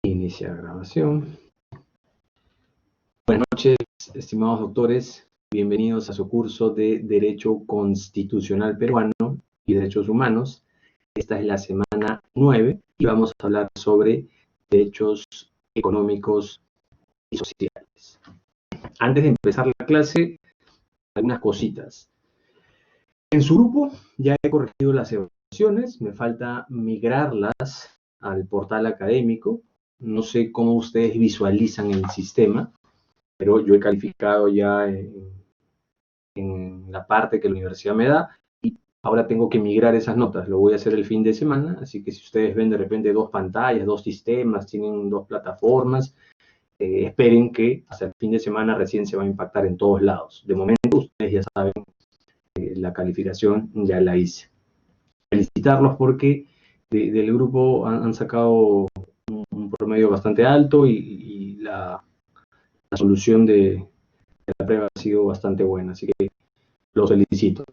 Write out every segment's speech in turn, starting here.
Iniciar grabación. Buenas noches, estimados doctores. Bienvenidos a su curso de Derecho Constitucional Peruano y Derechos Humanos. Esta es la semana 9 y vamos a hablar sobre derechos económicos y sociales. Antes de empezar la clase, algunas cositas. En su grupo ya he corregido las evaluaciones, me falta migrarlas al portal académico. No sé cómo ustedes visualizan el sistema, pero yo he calificado ya en la parte que la universidad me da y ahora tengo que migrar esas notas. Lo voy a hacer el fin de semana, así que si ustedes ven de repente dos pantallas, dos sistemas, tienen dos plataformas, esperen que hasta el fin de semana recién se va a impactar en todos lados. De momento ustedes ya saben, la calificación ya la hice. Felicitarlos porque del grupo han sacado un promedio bastante alto y la solución de la prueba ha sido bastante buena, así que los felicito.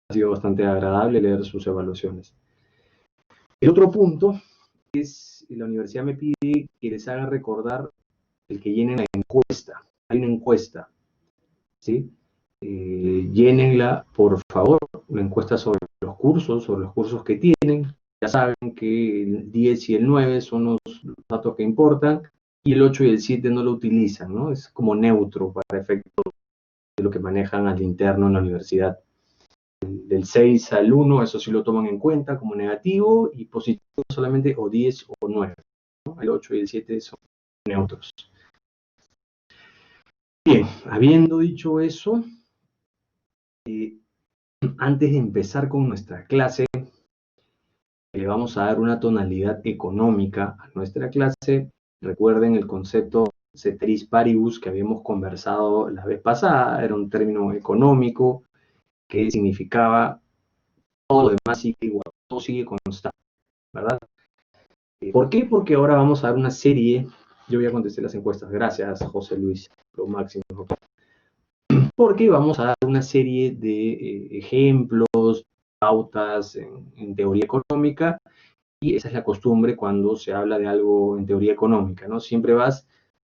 Ha sido bastante agradable leer sus evaluaciones. El otro punto es, la universidad me pide que les haga recordar el que llenen la encuesta. Hay una encuesta, ¿sí? Llénenla, por favor, una encuesta sobre los cursos que tienen. Ya saben que el 10 y el 9 son los datos que importan y el 8 y el 7 no lo utilizan, ¿no? Es como neutro para efectos de lo que manejan al interno en la universidad. Del 6 al 1, eso sí lo toman en cuenta como negativo, y positivo solamente o 10 o 9, ¿no? El 8 y el 7 son neutros. Bien, habiendo dicho eso, antes de empezar con nuestra clase, le vamos a dar una tonalidad económica a nuestra clase. Recuerden el concepto ceteris paribus que habíamos conversado la vez pasada, era un término económico que significaba todo lo demás sigue igual, todo sigue constante, ¿verdad? ¿Por qué? Porque ahora vamos a dar una serie. Yo voy a contestar las encuestas. Gracias, José Luis, lo máximo. Porque vamos a dar una serie de ejemplos, pautas en teoría económica, y esa es la costumbre cuando se habla de algo en teoría económica, ¿no? Siempre vas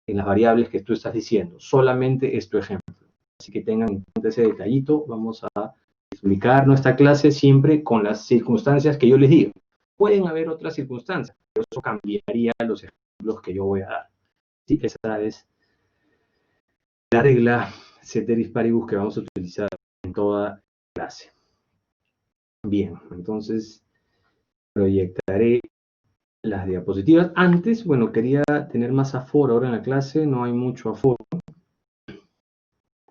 en las variables que tú estás diciendo. Solamente es tu ejemplo. Así que tengan en cuenta ese detallito. Vamos a explicar nuestra clase siempre con las circunstancias que yo les digo. Pueden haber otras circunstancias, pero eso cambiaría los ejemplos que yo voy a dar. ¿Sí? Esa es la regla ceteris paribus que vamos a utilizar en toda clase. Bien, entonces proyectaré las diapositivas. Antes, bueno, quería tener más aforo ahora en la clase, no hay mucho aforo.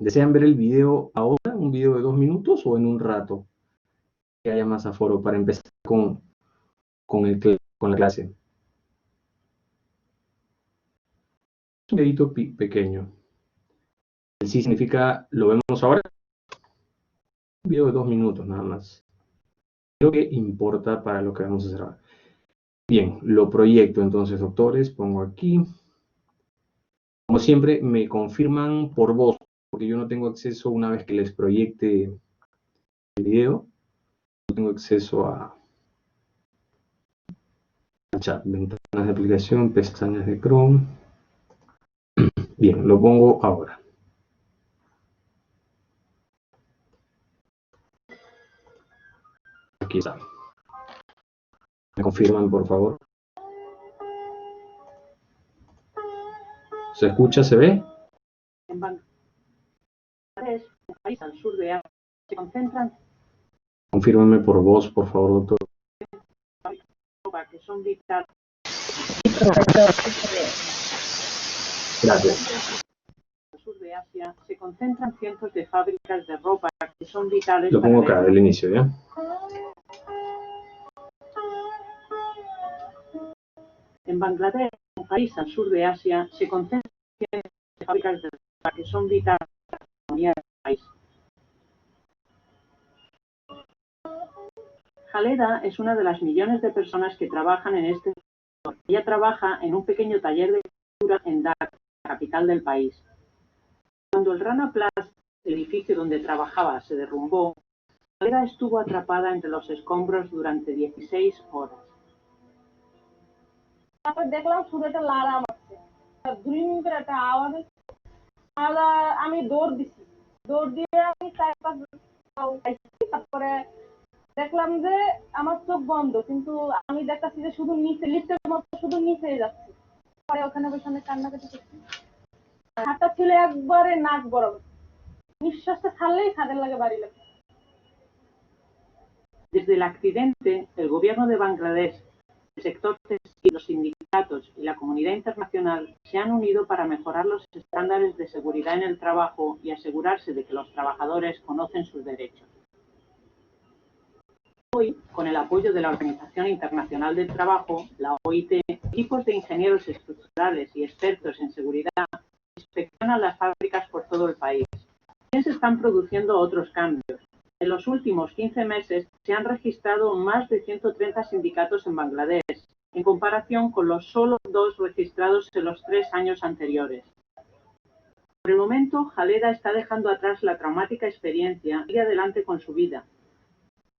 ¿Desean ver el video ahora, un video de 2 minutos, o en un rato que haya más aforo para empezar con la clase? Es un videito pequeño. El sí significa, lo vemos ahora. Un video de 2 minutos nada más. Creo que importa para lo que vamos a hacer ahora. Bien, lo proyecto entonces, doctores, pongo aquí. Como siempre, me confirman por voz, porque yo no tengo acceso una vez que les proyecte el video. No tengo acceso al chat, ventanas de aplicación, pestañas de Chrome. Bien, lo pongo ahora. Aquí está. ¿Me confirman, por favor? ¿Se escucha? ¿Se ve? En Bangladesh, un país al sur de África, se concentran Confírmame por voz, por favor, doctor. que son vitales. Gracias. Al sur de Asia se concentran cientos de fábricas de ropa que son vitales. Lo pongo acá, del inicio, ¿ya? En Bangladesh, un país al sur de Asia, se concentran cientos de fábricas de ropa que son vitales para la economía del país. Khaleda es una de las millones de personas que trabajan en este sector. Ella trabaja en un pequeño taller de costura en Dhaka, la capital del país. Cuando el Rana Plaza, el edificio donde trabajaba, se derrumbó, Khaleda estuvo atrapada entre los escombros durante 16 horas. তারপর দেখলাম শুধু একটা লাড়া মারছে, ধুলিম করে একটা আওয়াজ হচ্ছে। আমি দৌড় দিছি, দৌড় দিয়ে আমি 4-5 তারপরে দেখলাম যে আমার চোখ বন্ধ, কিন্তু আমি দেখতেছি যে শুধু নিচে লিফটের মতো শুধু নিচেই যাচ্ছে। পরে ওখানে বসে অনেক কান্নাকাটি করছি। হাতটা ছিল একবারে নাক বরাবর, নিঃশ্বাসটা ছাড়লেই ছাদের লাগে বাড়ি লাগে। Desde el accidente, el gobierno de Bangladesh, el sector textil, los sindicatos y la comunidad internacional se han unido para mejorar los estándares de seguridad en el trabajo y asegurarse de que los trabajadores conocen sus derechos. Hoy, con el apoyo de la Organización Internacional del Trabajo, la OIT, equipos de ingenieros estructurales y expertos en seguridad inspeccionan las fábricas por todo el país. También se están produciendo otros cambios. En los últimos 15 meses se han registrado más de 130 sindicatos en Bangladesh, en comparación con los solo 2 registrados en los 3 años anteriores. Por el momento, Jaleda está dejando atrás la traumática experiencia y sigue adelante con su vida.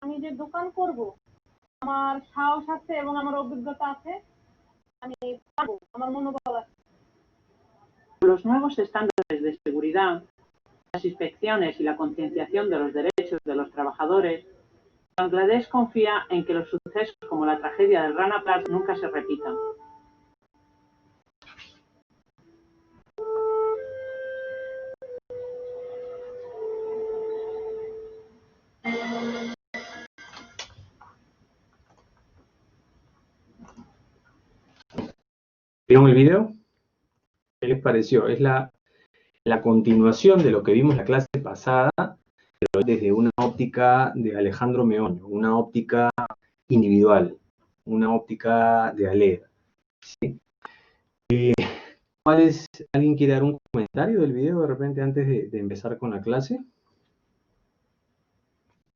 আমি যে দোকান করব, আমার সাহস আছে এবং আমার অভিজ্ঞতা আছে, আমি পারবো, আমার মনোবল আছে। Con los nuevos estándares de seguridad, las inspecciones y la concienciación de los derechos de los trabajadores, Bangladesh confía en que los sucesos como la tragedia del Rana Plaza nunca se repitan. ¿Vieron el video? ¿Qué les pareció? Es la continuación de lo que vimos la clase pasada, pero desde una óptica de Alejandro Meoño, una óptica individual, una óptica de Aleda. ¿Sí? ¿Alguien quiere dar un comentario del video de repente antes de empezar con la clase?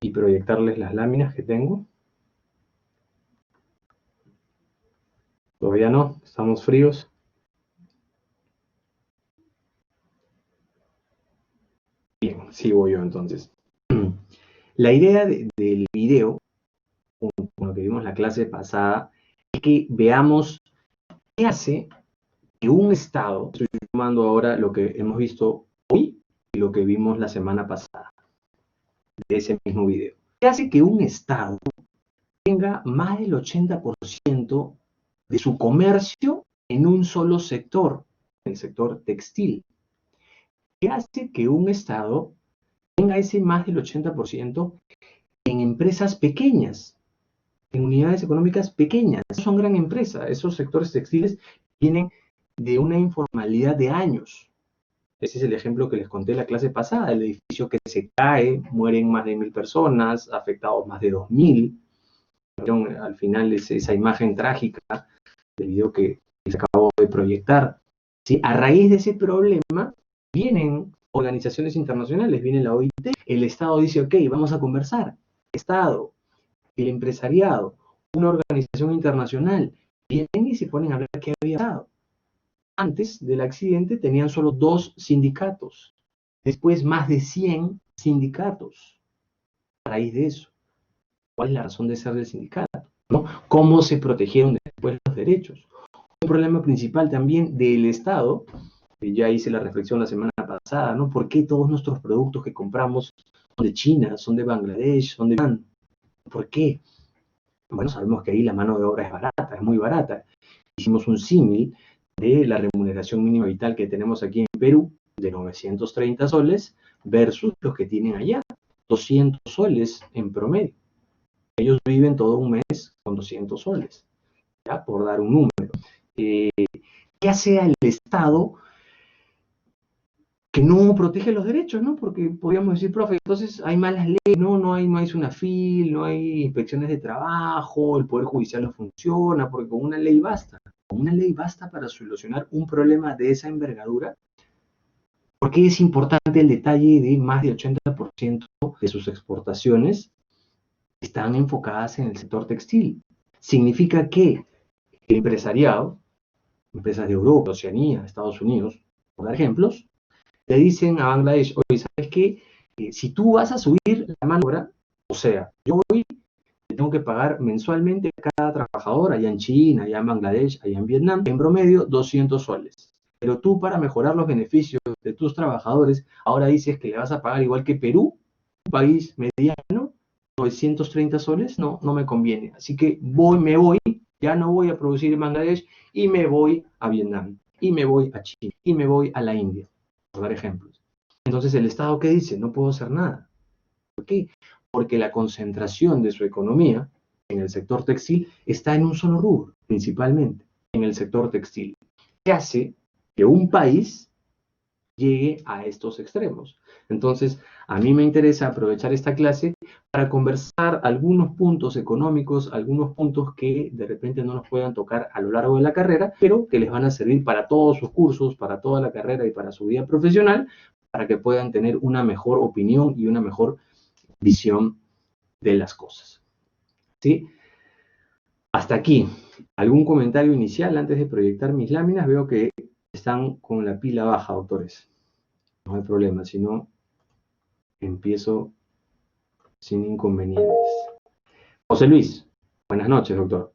Y proyectarles las láminas que tengo. Todavía no, estamos fríos. Bien, sigo yo entonces. La idea del video, con lo que vimos en la clase pasada, es que veamos qué hace que un Estado, estoy tomando ahora lo que hemos visto hoy y lo que vimos la semana pasada, de ese mismo video. ¿Qué hace que un Estado tenga más del 80% de su comercio en un solo sector, el sector textil? ¿Qué hace que un Estado tenga ese más del 80% en empresas pequeñas, en unidades económicas pequeñas? No son gran empresa, esos sectores textiles vienen de una informalidad de años. Ese es el ejemplo que les conté en la clase pasada, el edificio que se cae, mueren más de 1000 personas, afectados más de 2000. Al final es esa imagen trágica del video que les acabo de proyectar. ¿Sí? A raíz de ese problema vienen organizaciones internacionales, viene la OIT, el Estado dice, ok, vamos a conversar. Estado, el empresariado, una organización internacional, vienen y se ponen a hablar qué había pasado. Antes del accidente tenían solo 2 sindicatos, después más de 100 sindicatos. A raíz de eso, ¿cuál es la razón de ser del sindicato? ¿No? ¿Cómo se protegieron después los derechos? Un problema principal también del Estado, que ya hice la reflexión la semana pasada, ¿no? ¿Por qué todos nuestros productos que compramos son de China, son de Bangladesh, son de Irán? ¿Por qué? Bueno, sabemos que ahí la mano de obra es barata, es muy barata. Hicimos un símil de la remuneración mínima vital que tenemos aquí en Perú, de 930 soles, versus los que tienen allá, 200 soles en promedio. Ellos viven todo un mes con 200 soles, ¿ya? Por dar un número. ¿Qué hace el Estado que no protege los derechos, ¿no? Porque podríamos decir, profe, entonces hay malas leyes, no hay SUNAFIL, no hay inspecciones de trabajo, el Poder Judicial no funciona, porque con una ley basta. Con una ley basta para solucionar un problema de esa envergadura. ¿Por qué es importante el detalle de más del 80% de sus exportaciones están enfocadas en el sector textil? Significa que el empresariado, empresas de Europa, Oceanía, Estados Unidos, por dar ejemplos, le dicen a Bangladesh, oye, ¿sabes qué? Si tú vas a subir la mano de obra, o sea, yo voy, te tengo que pagar mensualmente a cada trabajador, allá en China, allá en Bangladesh, allá en Vietnam, en promedio 200 soles. Pero tú, para mejorar los beneficios de tus trabajadores, ahora dices que le vas a pagar igual que Perú, un país mediano, 930 soles. No, no me conviene. Así que me voy, ya no voy a producir en Bangladesh y me voy a Vietnam, y me voy a China, y me voy a la India, por dar ejemplos. Entonces, ¿el Estado qué dice? No puedo hacer nada. ¿Por qué? Porque la concentración de su economía en el sector textil está en un solo rubro, principalmente en el sector textil, que hace que un país llegue a estos extremos. Entonces, a mí me interesa aprovechar esta clase para conversar algunos puntos económicos, algunos puntos que de repente no nos puedan tocar a lo largo de la carrera, pero que les van a servir para todos sus cursos, para toda la carrera y para su vida profesional, para que puedan tener una mejor opinión y una mejor visión de las cosas. ¿Sí? Hasta aquí. ¿Algún comentario inicial antes de proyectar mis láminas? Veo que están con la pila baja, doctores. No hay problema, si no, empiezo sin inconvenientes. José Luis, buenas noches, doctor.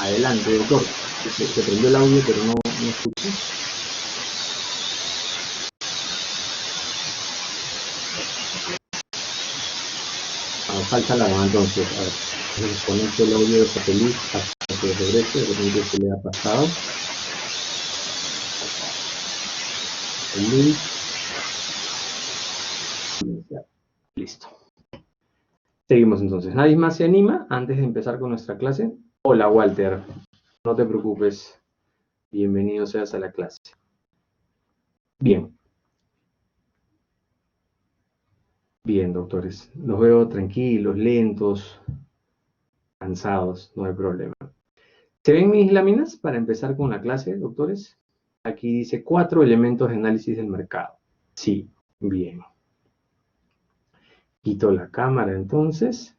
Adelante, doctor. Se prendió el audio, pero no escuché. Falta la gana, entonces. A ver, desconecto el audio de José Luis hasta que regrese. De repente se le ha pasado. José Luis. Listo. Seguimos entonces. ¿Nadie más se anima antes de empezar con nuestra clase? Hola, Walter. No te preocupes. Bienvenido seas a la clase. Bien. Bien, doctores. Los veo tranquilos, lentos, cansados. No hay problema. ¿Se ven mis láminas para empezar con la clase, doctores? Aquí dice 4 elementos de análisis del mercado. Sí, bien. Quito la cámara entonces.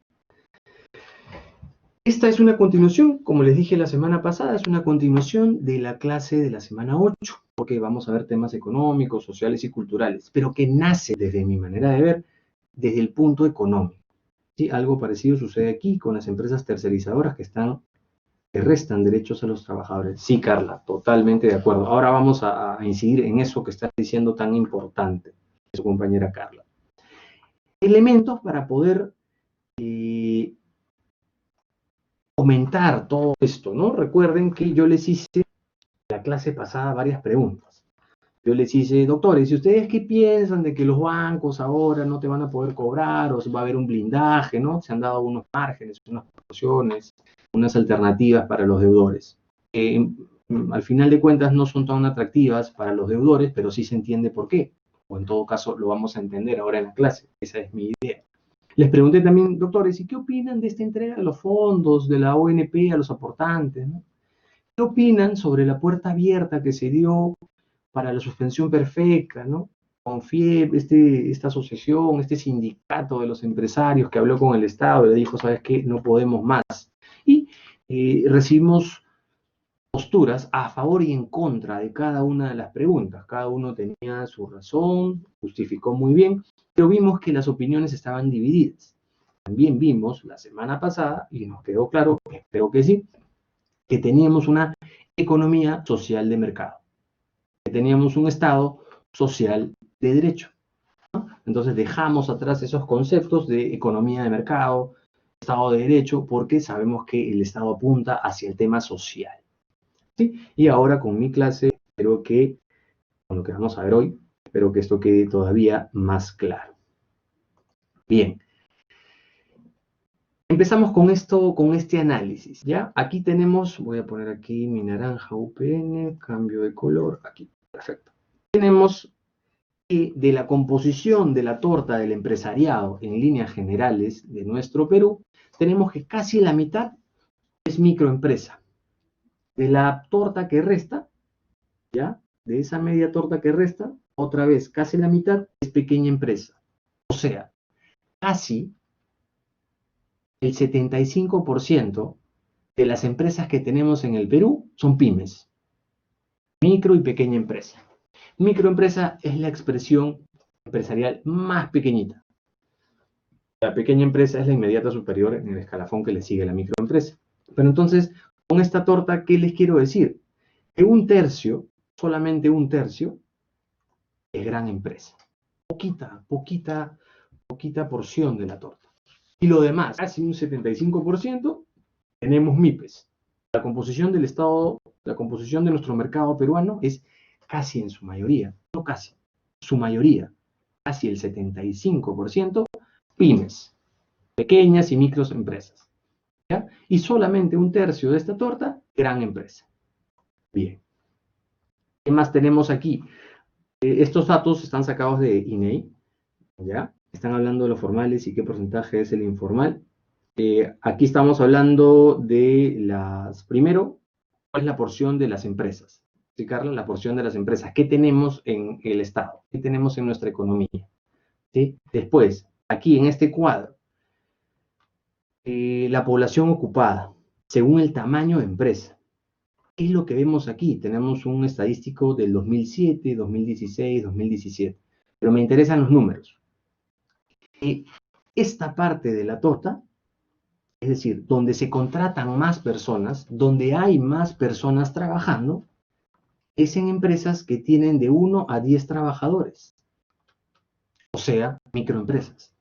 Esta es una continuación, como les dije la semana pasada, es una continuación de la clase de la semana 8, porque vamos a ver temas económicos, sociales y culturales, pero que nace desde mi manera de ver, desde el punto económico. ¿Sí? Algo parecido sucede aquí con las empresas tercerizadoras que restan derechos a los trabajadores. Sí, Carla, totalmente de acuerdo. Ahora vamos a incidir en eso que está diciendo tan importante, su compañera Carla. Elementos para poder comentar todo esto, ¿no? Recuerden que yo les hice en la clase pasada varias preguntas. Yo les hice, doctores, ¿y ustedes qué piensan de que los bancos ahora no te van a poder cobrar o va a haber un blindaje, ¿no? Se han dado unos márgenes, unas proporciones, unas alternativas para los deudores. Al final de cuentas no son tan atractivas para los deudores, pero sí se entiende por qué. O en todo caso lo vamos a entender ahora en la clase. Esa es mi idea. Les pregunté también, doctores, ¿y qué opinan de esta entrega de los fondos de la ONP a los aportantes, ¿no? ¿Qué opinan sobre la puerta abierta que se dio para la suspensión perfecta, ¿no? Con FIEP, esta asociación, este sindicato de los empresarios que habló con el Estado y le dijo, ¿sabes qué? No podemos más. Y recibimos posturas a favor y en contra de cada una de las preguntas. Cada uno tenía su razón, justificó muy bien, pero vimos que las opiniones estaban divididas. También vimos la semana pasada, y nos quedó claro, espero que sí, que teníamos una economía social de mercado, que teníamos un Estado social de derecho, ¿no? Entonces dejamos atrás esos conceptos de economía de mercado, Estado de derecho, porque sabemos que el Estado apunta hacia el tema social. ¿Sí? Y ahora con mi clase, espero que, con lo que vamos a ver hoy, espero que esto quede todavía más claro. Bien. Empezamos con esto, con este análisis, ¿ya? Aquí tenemos, voy a poner aquí mi naranja UPN, cambio de color, aquí, perfecto. Tenemos que de la composición de la torta del empresariado en líneas generales de nuestro Perú, tenemos que casi la mitad es microempresa. De la torta que resta, ¿ya? De esa media torta que resta, otra vez, casi la mitad es pequeña empresa. O sea, casi el 75% de las empresas que tenemos en el Perú son pymes, micro y pequeña empresa. Microempresa es la expresión empresarial más pequeñita. La pequeña empresa es la inmediata superior en el escalafón que le sigue a la microempresa. Pero entonces, con esta torta, ¿qué les quiero decir? Que un tercio, solamente un tercio, es gran empresa. Poquita porción de la torta. Y lo demás, casi un 75%, tenemos MIPES. La composición del Estado, la composición de nuestro mercado peruano es casi en su mayoría, no casi, su mayoría, casi el 75%, pymes, pequeñas y microempresas. ¿Ya? Y solamente un tercio de esta torta, gran empresa. Bien. ¿Qué más tenemos aquí? Estos datos están sacados de INEI, ¿ya? Están hablando de los formales y qué porcentaje es el informal. Aquí estamos hablando de primero, ¿cuál es la porción de las empresas? ¿Sí, Carla? La porción de las empresas. ¿Qué tenemos en el Estado? ¿Qué tenemos en nuestra economía? ¿Sí? Después, aquí en este cuadro, la población ocupada, según el tamaño de empresa. ¿Qué es lo que vemos aquí? Tenemos un estadístico del 2007, 2016, 2017. Pero me interesan los números. Esta parte de la torta, es decir, donde se contratan más personas, donde hay más personas trabajando, es en empresas que tienen de 1 a 10 trabajadores, o sea, microempresas.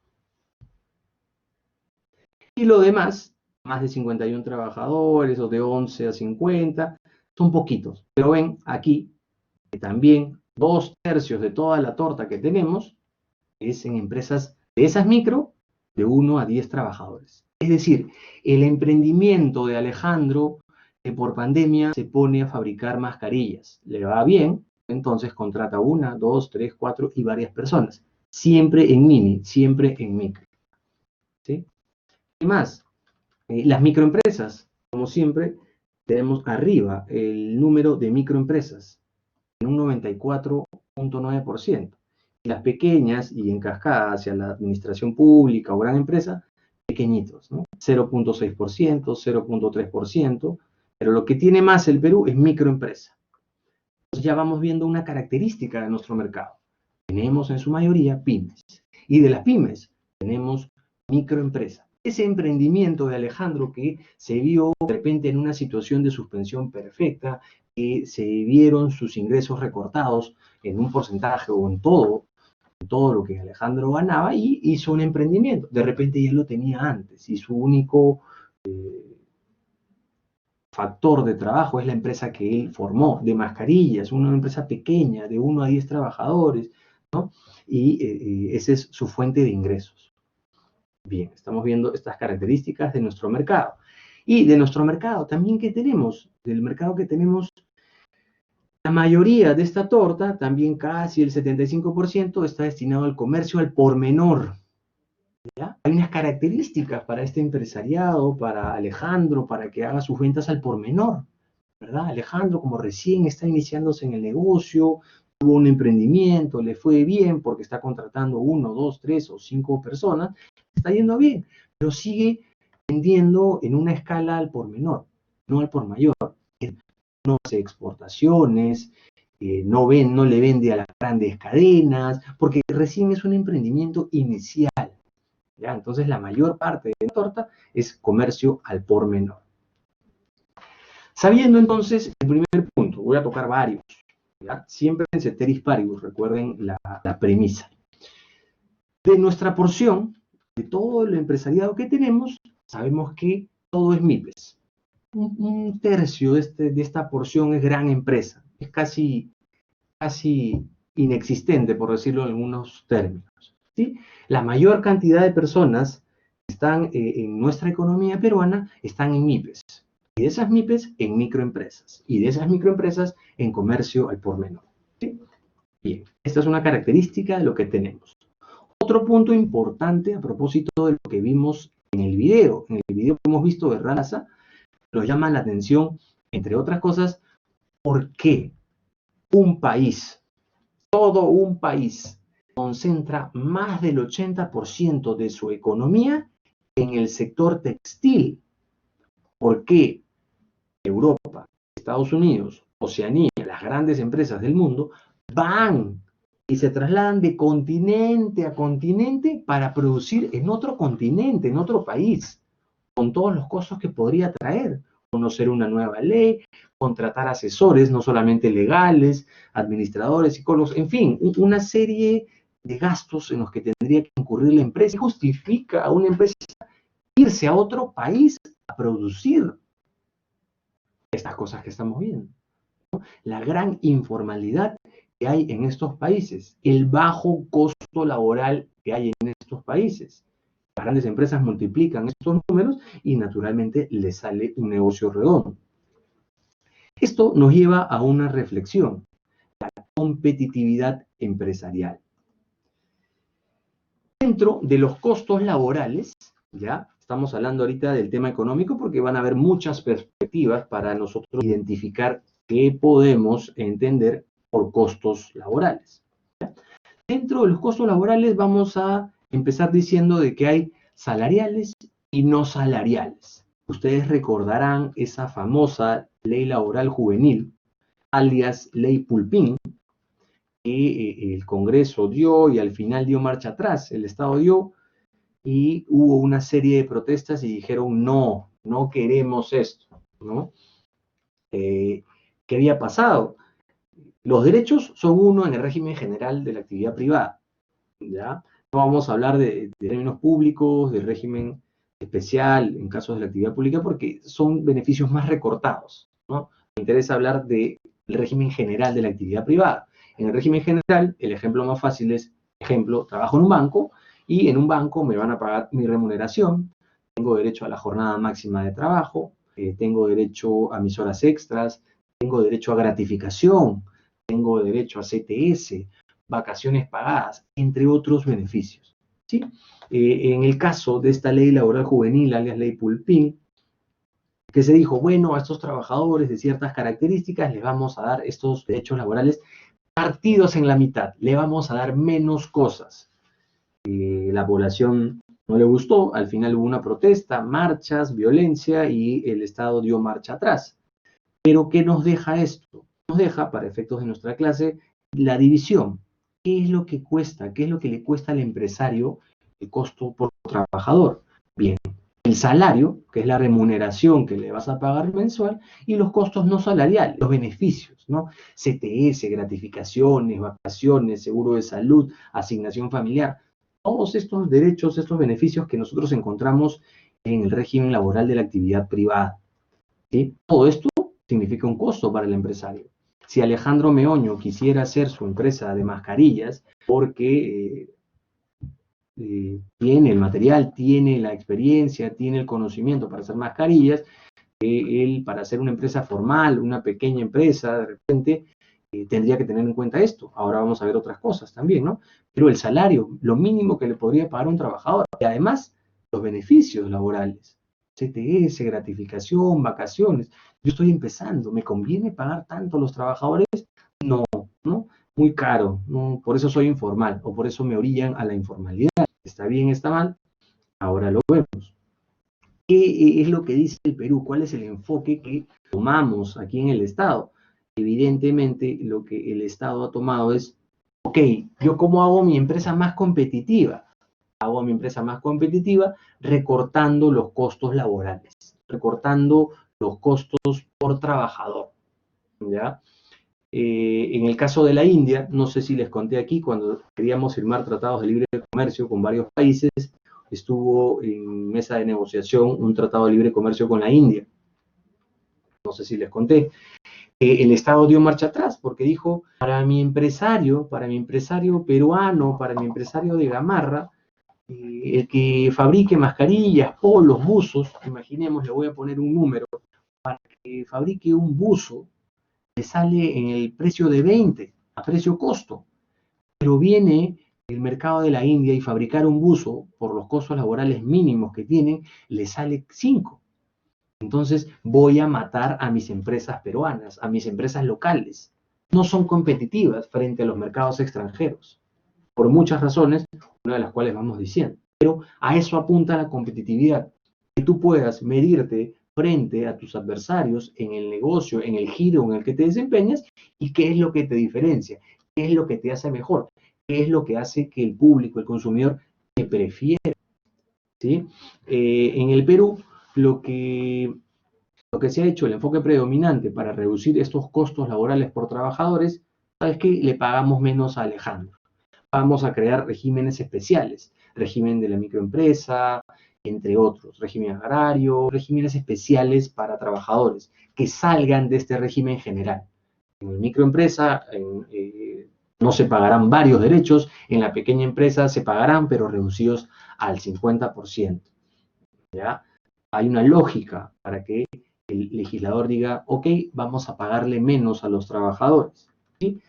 Y lo demás, más de 51 trabajadores o de 11 a 50, son poquitos. Pero ven aquí que también 2/3 de toda la torta que tenemos es en empresas de esas micro, de 1 a 10 trabajadores. Es decir, el emprendimiento de Alejandro, que por pandemia se pone a fabricar mascarillas, le va bien, entonces contrata 1, 2, 3, 4 y varias personas. Siempre en mini, siempre en micro. ¿Sí? Y más, las microempresas, como siempre, tenemos arriba el número de microempresas en un 94.9%. Las pequeñas y en cascada hacia la administración pública o gran empresa, pequeñitos, ¿no? 0.6%, 0.3%, pero lo que tiene más el Perú es microempresa. Entonces ya vamos viendo una característica de nuestro mercado. Tenemos en su mayoría pymes, y de las pymes tenemos microempresas. Ese emprendimiento de Alejandro que se vio de repente en una situación de suspensión perfecta, que se vieron sus ingresos recortados en un porcentaje o en todo lo que Alejandro ganaba y hizo un emprendimiento. De repente ya lo tenía antes y su único factor de trabajo es la empresa que él formó de mascarillas, una empresa pequeña de 1 a 10 trabajadores, ¿no? Y esa es su fuente de ingresos. Bien, estamos viendo estas características de nuestro mercado. Y de nuestro mercado también, ¿qué tenemos? Del mercado que tenemos, la mayoría de esta torta, también casi el 75%, está destinado al comercio al por menor. ¿Ya? Hay unas características para este empresariado, para Alejandro, para que haga sus ventas al por menor, ¿verdad? Alejandro, como recién está iniciándose en el negocio, tuvo un emprendimiento, le fue bien porque está contratando 1, 2, 3 o 5 personas, está yendo bien, pero sigue vendiendo en una escala al por menor, no al por mayor. No hace exportaciones, no le vende a las grandes cadenas, porque recién es un emprendimiento inicial. ¿Ya? Entonces la mayor parte de la torta es comercio al por menor. Sabiendo entonces el primer punto, voy a tocar varios, ¿ya? Siempre en ceteris paribus, recuerden la premisa. De nuestra porción, de todo el empresariado que tenemos, sabemos que todo es MIPES. Un tercio de esta porción es gran empresa, es casi inexistente, por decirlo en algunos términos. ¿Sí? La mayor cantidad de personas que están en nuestra economía peruana están en MIPES. Y de esas MIPES en microempresas. Y de esas microempresas en comercio al por menor. ¿Sí? Bien, esta es una característica de lo que tenemos. Otro punto importante a propósito de lo que vimos en el video que hemos visto de Raza, nos llama la atención, entre otras cosas, por qué un país, todo un país, concentra más del 80% de su economía en el sector textil. ¿Por qué Europa, Estados Unidos, Oceanía, las grandes empresas del mundo van y se trasladan de continente a continente para producir en otro continente, en otro país, con todos los costos que podría traer. Conocer una nueva ley, contratar asesores, no solamente legales, administradores, psicólogos, en fin, una serie de gastos en los que tendría que incurrir la empresa. ¿Qué justifica a una empresa irse a otro país a producir estas cosas que estamos viendo? La gran informalidad que hay en estos países, el bajo costo laboral que hay en estos países. Las grandes empresas multiplican estos números y naturalmente les sale un negocio redondo. Esto nos lleva a una reflexión, la competitividad empresarial. Dentro de los costos laborales, ya estamos hablando ahorita del tema económico porque van a haber muchas perspectivas para nosotros identificar qué podemos entender por costos laborales. ¿Ya? Dentro de los costos laborales vamos a empezar diciendo de que hay salariales y no salariales. Ustedes recordarán esa famosa ley laboral juvenil, alias ley Pulpín, que el Congreso dio y al final dio marcha atrás, el Estado dio, y hubo una serie de protestas y dijeron no, no queremos esto, ¿no? ¿Qué había pasado? Los derechos son uno en el régimen general de la actividad privada, ¿ya? No vamos a hablar de términos públicos, de régimen especial en casos de la actividad pública, porque son beneficios más recortados, ¿no? Me interesa hablar del régimen general de la actividad privada. En el régimen general, el ejemplo más fácil es, ejemplo, trabajo en un banco y en un banco me van a pagar mi remuneración, tengo derecho a la jornada máxima de trabajo, tengo derecho a mis horas extras, tengo derecho a gratificación, tengo derecho a CTS, vacaciones pagadas, entre otros beneficios, ¿sí? En el caso de esta ley laboral juvenil, alias ley Pulpín, que se dijo, bueno, a estos trabajadores de ciertas características les vamos a dar estos derechos laborales partidos en la mitad, le vamos a dar menos cosas. La población no le gustó, al final hubo una protesta, marchas, violencia y el Estado dio marcha atrás. Pero ¿qué nos deja esto? Nos deja, para efectos de nuestra clase, la división. ¿Qué es lo que cuesta? ¿Qué es lo que le cuesta al empresario el costo por trabajador? Bien, el salario, que es la remuneración que le vas a pagar mensual, y los costos no salariales, los beneficios, ¿no? CTS, gratificaciones, vacaciones, seguro de salud, asignación familiar, todos estos derechos, estos beneficios que nosotros encontramos en el régimen laboral de la actividad privada, ¿sí? Todo esto significa un costo para el empresario. Si Alejandro Meoño quisiera hacer su empresa de mascarillas porque tiene el material, tiene la experiencia, tiene el conocimiento para hacer mascarillas, él para hacer una empresa formal, una pequeña empresa, de repente tendría que tener en cuenta esto. Ahora vamos a ver otras cosas también, ¿no? Pero el salario, lo mínimo que le podría pagar un trabajador, y además los beneficios laborales, CTS, gratificación, vacaciones. Yo estoy empezando, ¿me conviene pagar tanto a los trabajadores? No, ¿no? Muy caro, ¿no? Por eso soy informal, o por eso me orillan a la informalidad. ¿Está bien, está mal? Ahora lo vemos. ¿Qué es lo que dice el Perú? ¿Cuál es el enfoque que tomamos aquí en el Estado? Evidentemente, lo que el Estado ha tomado es, ok, ¿yo cómo hago mi empresa más competitiva? Hago a mi empresa más competitiva recortando los costos laborales, recortando los costos por trabajador, ¿ya? En el caso de la India, no sé si les conté aquí, cuando queríamos firmar tratados de libre comercio con varios países, estuvo en mesa de negociación un tratado de libre comercio con la India. No sé si les conté. El Estado dio marcha atrás porque dijo, para mi empresario peruano, para mi empresario de Gamarra, el que fabrique mascarillas, polos, buzos, imaginemos, le voy a poner un número, para que fabrique un buzo, le sale en el precio de 20, a precio costo, pero viene el mercado de la India y fabricar un buzo, por los costos laborales mínimos que tienen, le sale 5. Entonces voy a matar a mis empresas peruanas, a mis empresas locales. No son competitivas frente a los mercados extranjeros, por muchas razones, una de las cuales vamos diciendo. Pero a eso apunta la competitividad, que tú puedas medirte frente a tus adversarios en el negocio, en el giro en el que te desempeñas, y qué es lo que te diferencia, ¿Qué es lo que te hace mejor? ¿Qué es lo que hace que el público, el consumidor, te prefiera? ¿Sí? En el Perú, lo que se ha hecho, el enfoque predominante para reducir estos costos laborales por trabajadores, ¿sabes qué? Le pagamos menos a Alejandro. Vamos a crear regímenes especiales, régimen de la microempresa, entre otros, régimen agrario, regímenes especiales para trabajadores, que salgan de este régimen general. En la microempresa no se pagarán varios derechos, en la pequeña empresa se pagarán, pero reducidos al 50%. ¿Ya? Hay una lógica para que el legislador diga, ok, vamos a pagarle menos a los trabajadores. ¿Sí?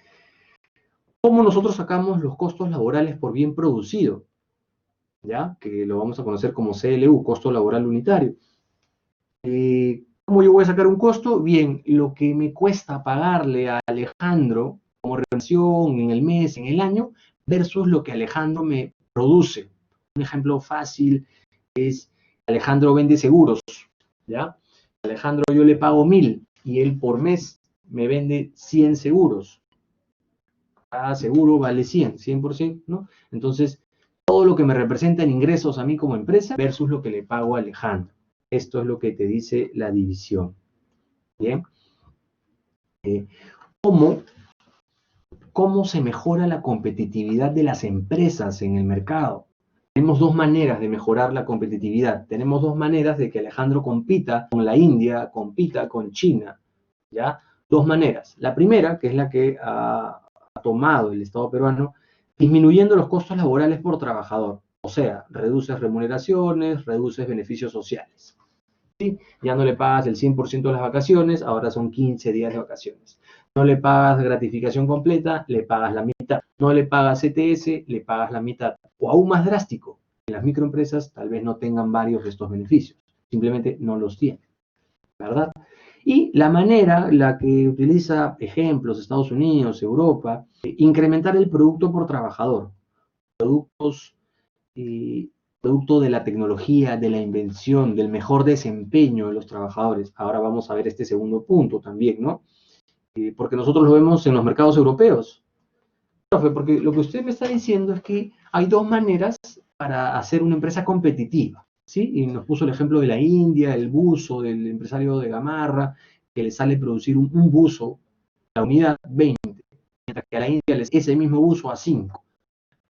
¿Cómo nosotros sacamos los costos laborales por bien producido? ¿Ya? Que lo vamos a conocer como CLU, costo laboral unitario. ¿Cómo yo voy a sacar un costo? Bien, lo que me cuesta pagarle a Alejandro como retención en el mes, en el año, versus lo que Alejandro me produce. Un ejemplo fácil es, Alejandro vende seguros, ¿ya? Alejandro yo le pago 1000 y él por mes me vende 100 seguros. Cada seguro vale 100%, ¿no? Entonces, todo lo que me representa en ingresos a mí como empresa versus lo que le pago a Alejandro. Esto es lo que te dice la división. Bien. ¿Cómo se mejora la competitividad de las empresas en el mercado? Tenemos dos maneras de mejorar la competitividad. Tenemos dos maneras de que Alejandro compita con la India, compita con China. ¿Ya? Dos maneras. La primera, que es la que ha tomado el Estado peruano, disminuyendo los costos laborales por trabajador. O sea, reduces remuneraciones, reduces beneficios sociales. ¿Sí? Ya no le pagas el 100% de las vacaciones, ahora son 15 días de vacaciones. No le pagas gratificación completa, le pagas la mitad. No le pagas ETS, le pagas la mitad. O aún más drástico, en las microempresas tal vez no tengan varios de estos beneficios, simplemente no los tienen, ¿verdad? Y la manera, la que utiliza ejemplos Estados Unidos, Europa, incrementar el producto por trabajador, productos producto de la tecnología, de la invención, del mejor desempeño de los trabajadores. Ahora vamos a ver este segundo punto también, ¿no? Porque nosotros lo vemos en los mercados europeos. Profe, porque lo que usted me está diciendo es que hay dos maneras para hacer una empresa competitiva, ¿sí? Y nos puso el ejemplo de la India, el buzo, del empresario de Gamarra, que le sale producir un buzo, la unidad 20, mientras que a la India les ese mismo buzo a 5,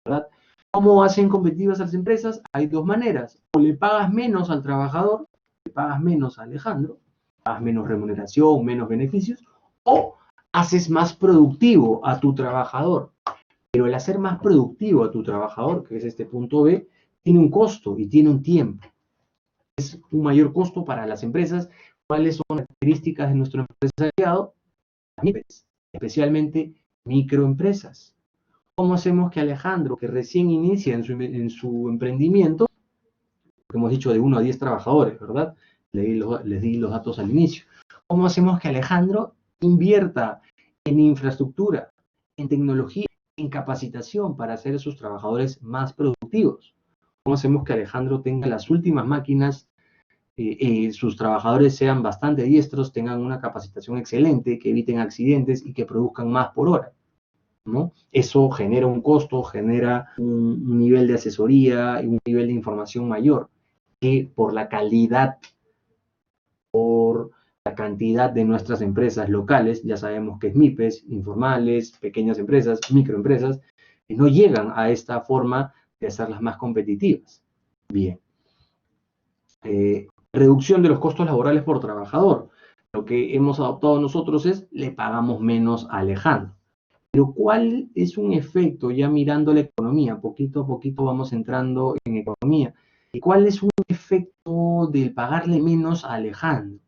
¿verdad? ¿Cómo hacen competitivas a las empresas? Hay dos maneras. O le pagas menos al trabajador, le pagas menos a Alejandro, pagas menos remuneración, menos beneficios, o haces más productivo a tu trabajador. Pero el hacer más productivo a tu trabajador, que es este punto B, tiene un costo y tiene un tiempo. Es un mayor costo para las empresas. ¿Cuáles son las características de nuestro empresariado? Las MIPES, especialmente microempresas. ¿Cómo hacemos que Alejandro, que recién inicia en su emprendimiento, que hemos dicho de 1 a 10 trabajadores, ¿verdad? Les di los datos al inicio. ¿Cómo hacemos que Alejandro invierta en infraestructura, en tecnología, en capacitación para hacer a sus trabajadores más productivos? ¿Cómo hacemos que Alejandro tenga las últimas máquinas, sus trabajadores sean bastante diestros, tengan una capacitación excelente, que eviten accidentes y que produzcan más por hora? ¿No? Eso genera un costo, genera un nivel de asesoría y un nivel de información mayor, que por la calidad, por la cantidad de nuestras empresas locales, ya sabemos que es MIPES, informales, pequeñas empresas, microempresas, que no llegan a esta forma de hacerlas más competitivas. Bien. Reducción de los costos laborales por trabajador. Lo que hemos adoptado nosotros es, le pagamos menos a Alejandro. Pero ¿cuál es un efecto, ya mirando la economía? Poquito a poquito vamos entrando en economía. ¿Y cuál es un efecto del pagarle menos a Alejandro?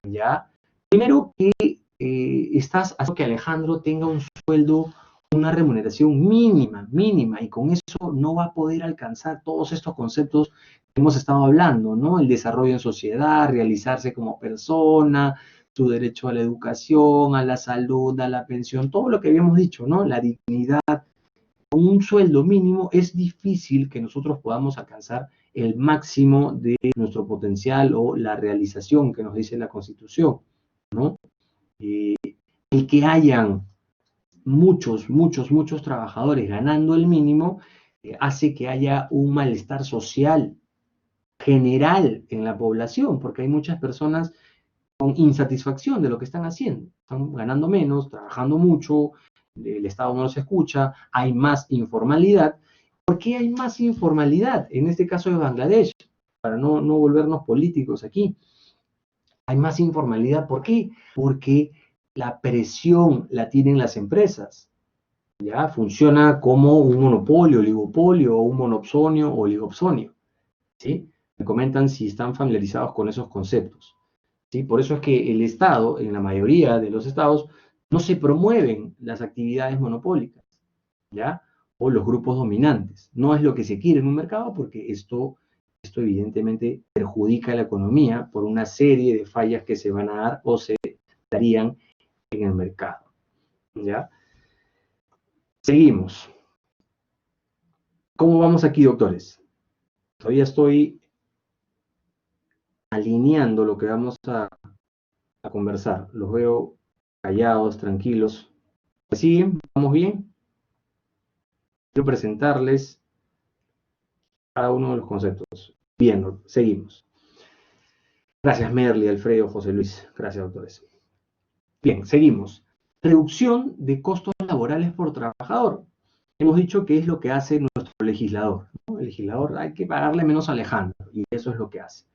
¿Ya? Primero que estás haciendo que Alejandro tenga un sueldo, una remuneración mínima, y con eso no va a poder alcanzar todos estos conceptos que hemos estado hablando, ¿no? El desarrollo en sociedad, realizarse como persona, su derecho a la educación, a la salud, a la pensión, todo lo que habíamos dicho, ¿no? La dignidad. Con un sueldo mínimo es difícil que nosotros podamos alcanzar el máximo de nuestro potencial o la realización que nos dice la Constitución, ¿no? El que hayan muchos trabajadores ganando el mínimo, hace que haya un malestar social general en la población, porque hay muchas personas con insatisfacción de lo que están haciendo. Están ganando menos, trabajando mucho, el Estado no los escucha, hay más informalidad. ¿Por qué hay más informalidad? En este caso de Bangladesh, para no volvernos políticos aquí. Hay más informalidad, ¿por qué? Porque la presión la tienen las empresas. ¿Ya? Funciona como un monopolio, oligopolio, o un monopsonio o oligopsonio. ¿Sí? Me comentan si están familiarizados con esos conceptos. ¿Sí? Por eso es que el Estado, en la mayoría de los estados, no se promueven las actividades monopólicas, ¿ya? O los grupos dominantes. No es lo que se quiere en un mercado porque esto evidentemente perjudica la economía por una serie de fallas que se van a dar o se darían en el mercado, ¿ya? Seguimos. ¿Cómo vamos aquí, doctores? Todavía estoy alineando lo que vamos a conversar. Los veo callados, tranquilos. ¿Me siguen? ¿Vamos bien? Quiero presentarles cada uno de los conceptos. Bien, seguimos. Gracias, Merly, Alfredo, José Luis. Gracias, doctores. Bien, seguimos. Reducción de costos laborales por trabajador. Hemos dicho que es lo que hace nuestro legislador, ¿no? El legislador hay que pagarle menos a Alejandro, y eso es lo que hace.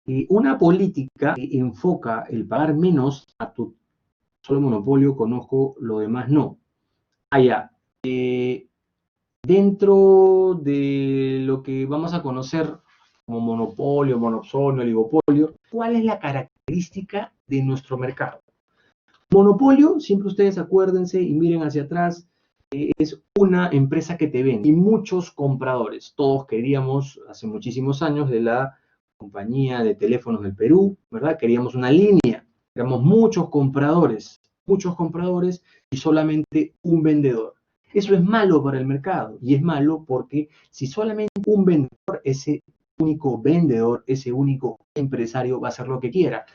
Y una política que enfoca el pagar menos a tu solo monopolio, conozco, lo demás no. Allá, dentro de lo que vamos a conocer como monopolio, monopsonio, oligopolio, ¿cuál es la característica de nuestro mercado? Monopolio, siempre ustedes acuérdense y miren hacia atrás, es una empresa que te vende y muchos compradores. Todos queríamos, hace muchísimos años, de la compañía de teléfonos del Perú, ¿verdad? Queríamos una línea, queríamos muchos compradores y solamente un vendedor. Eso es malo para el mercado y es malo porque si solamente un vendedor, ese único vendedor, ese único empresario va a hacer lo que quiera.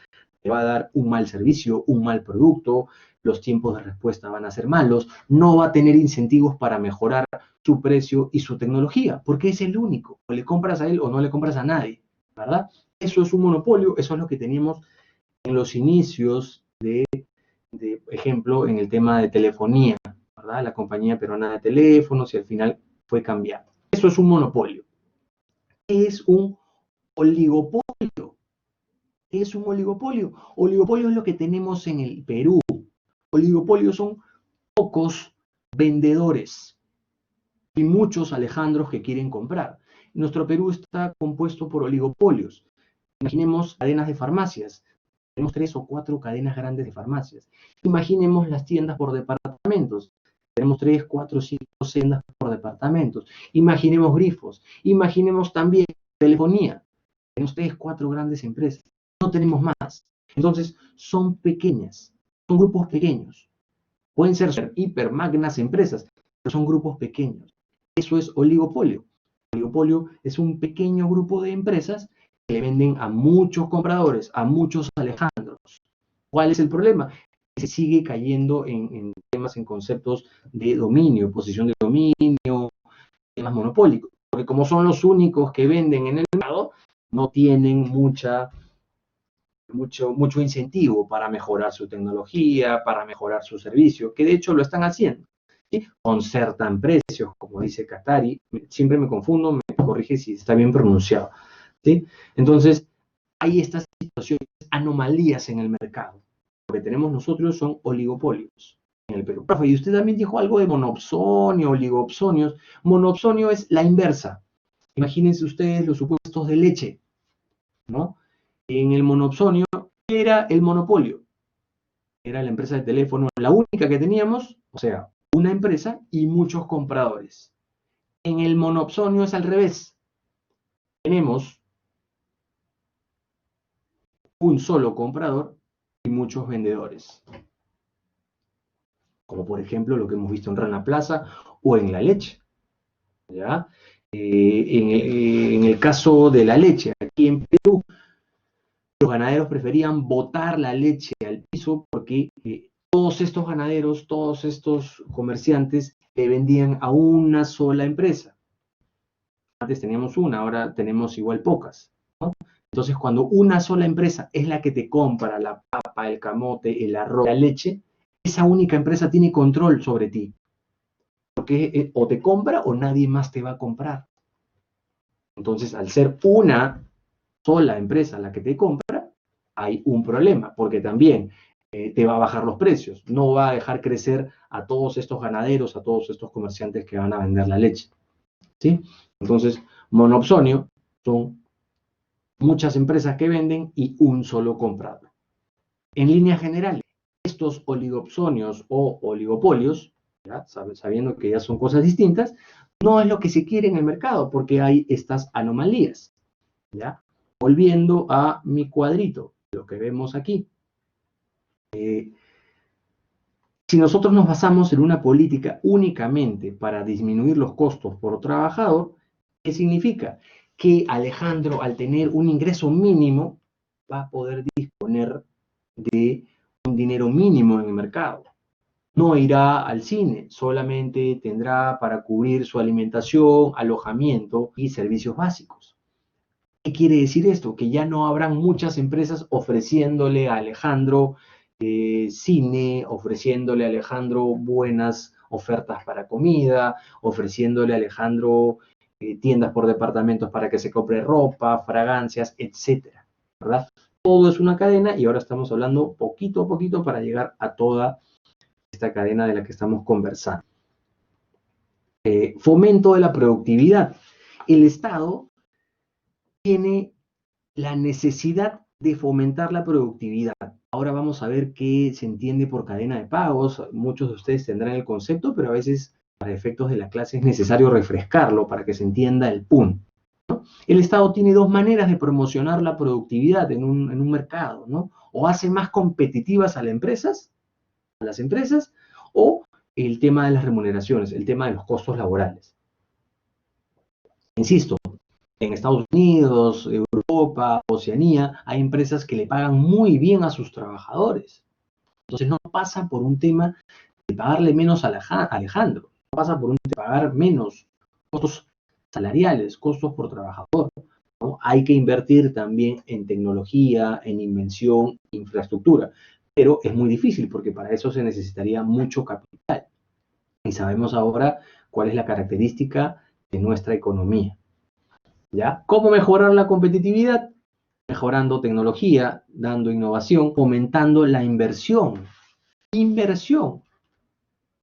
Te va a dar un mal servicio, un mal producto, los tiempos de respuesta van a ser malos, no va a tener incentivos para mejorar su precio y su tecnología, porque es el único. O le compras a él o no le compras a nadie, ¿verdad? Eso es un monopolio, eso es lo que teníamos en los inicios de ejemplo, en el tema de telefonía, ¿verdad? La compañía peruana de teléfonos y al final fue cambiado. Eso es un monopolio. Es un oligopolio. Es un oligopolio. Oligopolio es lo que tenemos en el Perú. Oligopolios son pocos vendedores y muchos Alejandros que quieren comprar. Nuestro Perú está compuesto por oligopolios. Imaginemos cadenas de farmacias. Tenemos 3 o 4 cadenas grandes de farmacias. Imaginemos las tiendas por departamentos. Tenemos 3, 4, 5 tiendas por departamentos. Imaginemos grifos. Imaginemos también telefonía. Tenemos 3, 4 grandes empresas. No tenemos más. Entonces, son pequeñas. Son grupos pequeños. Pueden ser hipermagnas empresas, pero son grupos pequeños. Eso es oligopolio. Oligopolio es un pequeño grupo de empresas que le venden a muchos compradores, a muchos Alejandros. ¿Cuál es el problema? Se sigue cayendo en temas, en conceptos de dominio, posición de dominio, temas monopólicos. Porque como son los únicos que venden en el mercado, no tienen mucho incentivo para mejorar su tecnología, para mejorar su servicio, que de hecho lo están haciendo. ¿Sí? Concertan precios, como dice Qatari. Siempre me confundo, me corrige si está bien pronunciado. ¿Sí? Entonces, hay estas situaciones, anomalías en el mercado. Lo que tenemos nosotros son oligopolios en el Perú. Profe, y usted también dijo algo de monopsonio, oligopsonios. Monopsonio es la inversa. Imagínense ustedes los supuestos de leche, ¿no? En el monopsonio, ¿qué era el monopolio? Era la empresa de teléfono, la única que teníamos, o sea, una empresa y muchos compradores. En el monopsonio es al revés. Tenemos un solo comprador y muchos vendedores. Como por ejemplo lo que hemos visto en Rana Plaza o en la leche. ¿Ya? En el caso de la leche, aquí en Perú, los ganaderos preferían botar la leche al piso porque todos estos ganaderos, todos estos comerciantes le vendían a una sola empresa. Antes teníamos una, ahora tenemos igual pocas, ¿no? Entonces, cuando una sola empresa es la que te compra la papa, el camote, el arroz, la leche, esa única empresa tiene control sobre ti. Porque o te compra o nadie más te va a comprar. Entonces, al ser una sola empresa la que te compra, hay un problema, porque también te va a bajar los precios, no va a dejar crecer a todos estos ganaderos, a todos estos comerciantes que van a vender la leche, ¿sí? Entonces, monopsonio son muchas empresas que venden y un solo comprador. En líneas generales, estos oligopsonios o oligopolios, ¿ya? Sabiendo que ya son cosas distintas, no es lo que se quiere en el mercado, porque hay estas anomalías, ¿ya? Volviendo a mi cuadrito, lo que vemos aquí. Si nosotros nos basamos en una política únicamente para disminuir los costos por trabajador, ¿qué significa? Que Alejandro, al tener un ingreso mínimo, va a poder disponer de un dinero mínimo en el mercado. No irá al cine, solamente tendrá para cubrir su alimentación, alojamiento y servicios básicos. ¿Qué quiere decir esto? Que ya no habrán muchas empresas ofreciéndole a Alejandro cine, ofreciéndole a Alejandro buenas ofertas para comida, ofreciéndole a Alejandro tiendas por departamentos para que se compre ropa, fragancias, etcétera, ¿verdad? Todo es una cadena y ahora estamos hablando poquito a poquito para llegar a toda esta cadena de la que estamos conversando. Fomento de la productividad. El Estado tiene la necesidad de fomentar la productividad. Ahora vamos a ver qué se entiende por cadena de pagos. Muchos de ustedes tendrán el concepto, pero a veces para efectos de la clase es necesario refrescarlo para que se entienda el punto, ¿no? El Estado tiene dos maneras de promocionar la productividad en un mercado, ¿no? O hace más competitivas a las empresas, o el tema de las remuneraciones, el tema de los costos laborales. Insisto, en Estados Unidos, Europa, Oceanía, hay empresas que le pagan muy bien a sus trabajadores. Entonces no pasa por un tema de pagarle menos a Alejandro, no pasa por un tema de pagar menos costos salariales, costos por trabajador, ¿no? Hay que invertir también en tecnología, en invención, infraestructura, pero es muy difícil porque para eso se necesitaría mucho capital. Y sabemos ahora cuál es la característica de nuestra economía, ¿ya? ¿Cómo mejorar la competitividad? Mejorando tecnología, dando innovación, fomentando la inversión. Inversión,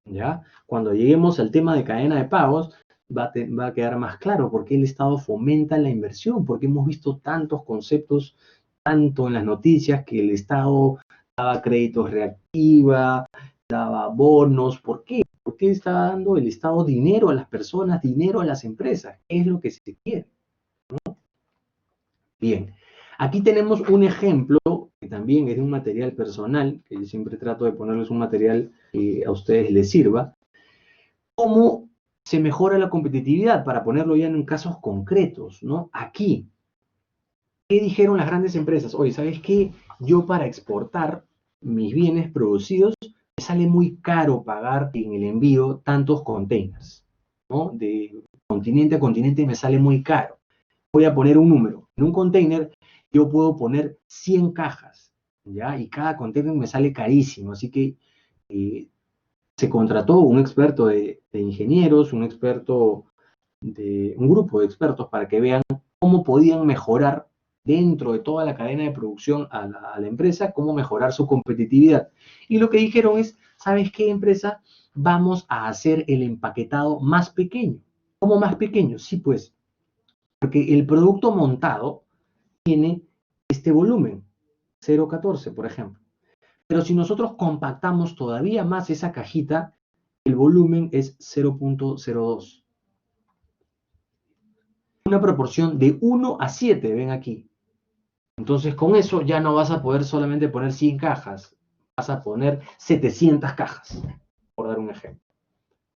¿ya? Cuando lleguemos al tema de cadena de pagos, va a quedar más claro por qué el Estado fomenta la inversión, porque hemos visto tantos conceptos, tanto en las noticias, que el Estado daba créditos reactiva, daba bonos. ¿Por qué? ¿Por qué está dando el Estado dinero a las personas, dinero a las empresas? ¿Qué es lo que se quiere? Bien, aquí tenemos un ejemplo que también es de un material personal, que yo siempre trato de ponerles un material que a ustedes les sirva. ¿Cómo se mejora la competitividad? Para ponerlo ya en casos concretos, ¿no? Aquí, ¿qué dijeron las grandes empresas? Oye, ¿sabes qué? Yo para exportar mis bienes producidos me sale muy caro pagar en el envío tantos containers, ¿no? De continente a continente me sale muy caro. Voy a poner un número. En un container yo puedo poner 100 cajas, ¿ya? Y cada container me sale carísimo, así que se contrató un experto de ingenieros, un grupo de expertos para que vean cómo podían mejorar dentro de toda la cadena de producción a la empresa, cómo mejorar su competitividad. Y lo que dijeron es, ¿sabes qué, empresa? Vamos a hacer el empaquetado más pequeño. ¿Cómo más pequeño? Sí, pues, porque el producto montado tiene este volumen, 0,14, por ejemplo. Pero si nosotros compactamos todavía más esa cajita, el volumen es 0,02. Una proporción de 1 a 7, ven aquí. Entonces con eso ya no vas a poder solamente poner 100 cajas, vas a poner 700 cajas, por dar un ejemplo,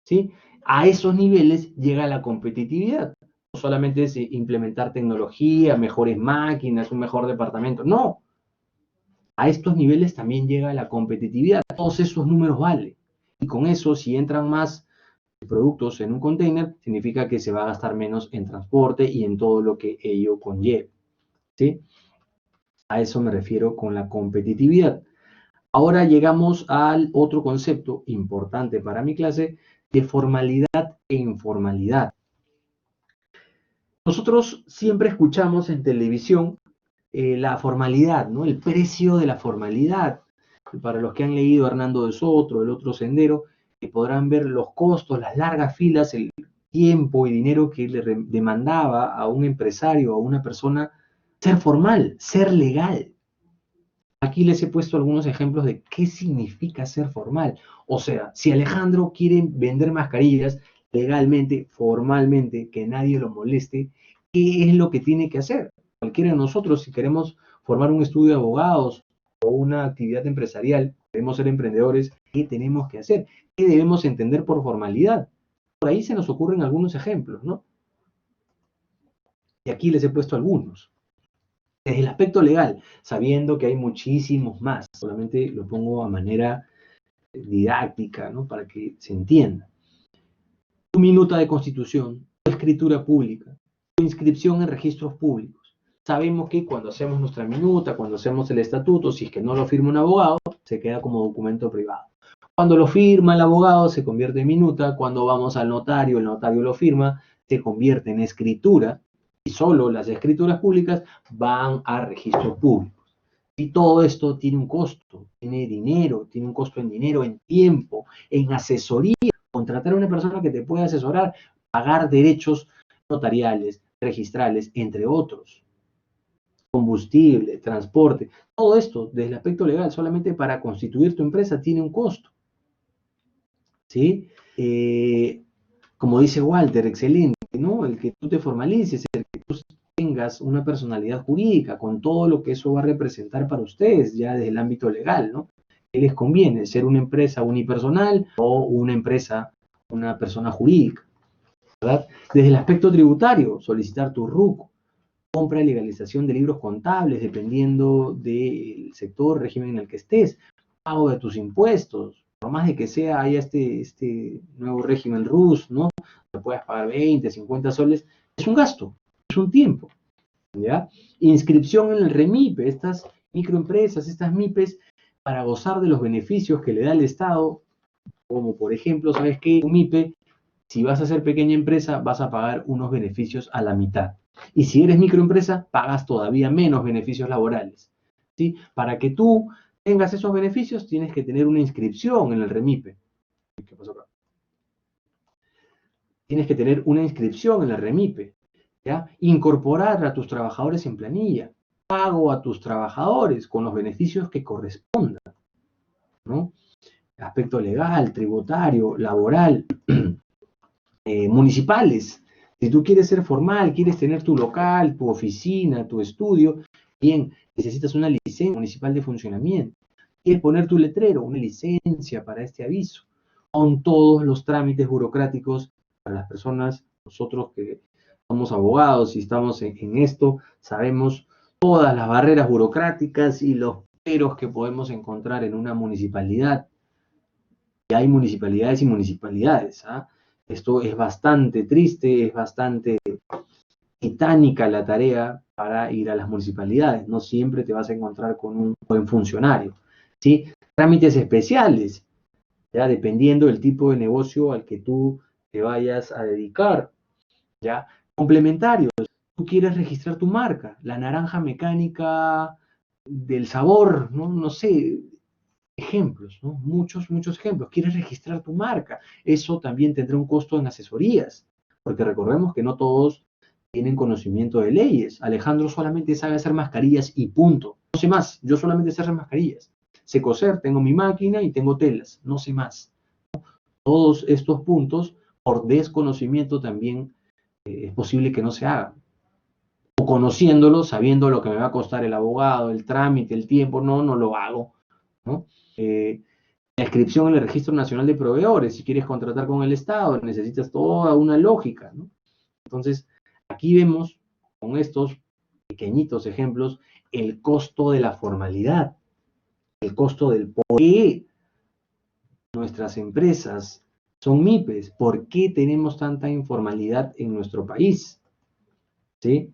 ¿sí? A esos niveles llega la competitividad. No solamente es implementar tecnología, mejores máquinas, un mejor departamento, no. A estos niveles también llega la competitividad. Todos esos números valen. Y con eso, si entran más productos en un container, significa que se va a gastar menos en transporte y en todo lo que ello conlleva, ¿sí? A eso me refiero con la competitividad. Ahora llegamos al otro concepto importante para mi clase de formalidad e informalidad. Nosotros siempre escuchamos en televisión la formalidad, ¿no? El precio de la formalidad. Para los que han leído Hernando de Soto, El otro sendero, podrán ver los costos, las largas filas, el tiempo y dinero que le demandaba a un empresario, a una persona, ser formal, ser legal. Aquí les he puesto algunos ejemplos de qué significa ser formal. O sea, si Alejandro quiere vender mascarillas legalmente, formalmente, que nadie lo moleste, ¿qué es lo que tiene que hacer? Cualquiera de nosotros, si queremos formar un estudio de abogados o una actividad empresarial, queremos ser emprendedores, ¿qué tenemos que hacer? ¿Qué debemos entender por formalidad? Por ahí se nos ocurren algunos ejemplos, ¿no? Y aquí les he puesto algunos. Desde el aspecto legal, sabiendo que hay muchísimos más, solamente lo pongo a manera didáctica, ¿no? Para que se entienda. Tu minuta de constitución, tu escritura pública, tu inscripción en registros públicos. Sabemos que cuando hacemos nuestra minuta, cuando hacemos el estatuto, si es que no lo firma un abogado, se queda como documento privado. Cuando lo firma el abogado, se convierte en minuta. Cuando vamos al notario, el notario lo firma, se convierte en escritura. Y solo las escrituras públicas van a registros públicos. Y todo esto tiene un costo, tiene dinero, tiene un costo en dinero, en tiempo, en asesoría. Contratar a una persona que te pueda asesorar, pagar derechos notariales, registrales, entre otros. Combustible, transporte, todo esto desde el aspecto legal, solamente para constituir tu empresa tiene un costo. ¿Sí? Como dice Walter, excelente, ¿no? El que tú te formalices, el que tú tengas una personalidad jurídica con todo lo que eso va a representar para ustedes ya desde el ámbito legal, ¿no? ¿Qué les conviene? ¿Ser una empresa unipersonal o una empresa, una persona jurídica? ¿Verdad? Desde el aspecto tributario, solicitar tu RUC, compra y legalización de libros contables, dependiendo del sector, régimen en el que estés, pago de tus impuestos, por más de que sea, haya este nuevo régimen RUS, ¿no? Que puedas pagar 20, 50 soles, es un gasto, es un tiempo, ¿ya? Inscripción en el REMIPE, estas microempresas, estas MIPES, para gozar de los beneficios que le da el Estado, como por ejemplo, ¿sabes qué? Un MIPE, si vas a ser pequeña empresa, vas a pagar unos beneficios a la mitad. Y si eres microempresa, pagas todavía menos beneficios laborales, ¿sí? Para que tú tengas esos beneficios, tienes que tener una inscripción en el REMIPE. ¿Qué pasó acá? Tienes que tener una inscripción en el REMIPE, ¿ya? Incorporar a tus trabajadores en planilla, pago a tus trabajadores con los beneficios que correspondan, ¿no? Aspecto legal, tributario, laboral, municipales. Si tú quieres ser formal, quieres tener tu local, tu oficina, tu estudio, bien, necesitas una licencia municipal de funcionamiento. Quieres poner tu letrero, una licencia para este aviso. Con todos los trámites burocráticos para las personas, nosotros que somos abogados y estamos en esto, sabemos todas las barreras burocráticas y los peros que podemos encontrar en una municipalidad. Y hay municipalidades y municipalidades, ¿ah? Esto es bastante triste, es bastante titánica la tarea para ir a las municipalidades. No siempre te vas a encontrar con un buen funcionario, ¿sí? Trámites especiales, ya dependiendo del tipo de negocio al que tú te vayas a dedicar, ¿ya? Complementarios. Tú quieres registrar tu marca, la naranja mecánica del sabor, ¿no? No sé, ejemplos, ¿no? Muchos, muchos ejemplos. Quieres registrar tu marca. Eso también tendrá un costo en asesorías, porque recordemos que no todos tienen conocimiento de leyes. Alejandro solamente sabe hacer mascarillas y punto. No sé más. Yo solamente sé hacer mascarillas. Sé coser, tengo mi máquina y tengo telas. No sé más. Todos estos puntos, por desconocimiento también, es posible que no se hagan. O conociéndolo, sabiendo lo que me va a costar el abogado, el trámite, el tiempo, no lo hago, ¿no? La inscripción en el Registro Nacional de Proveedores, si quieres contratar con el Estado, necesitas toda una lógica, ¿no? Entonces, aquí vemos, con estos pequeñitos ejemplos, el costo de la formalidad, el costo del por qué nuestras empresas son MIPES, por qué tenemos tanta informalidad en nuestro país, ¿sí?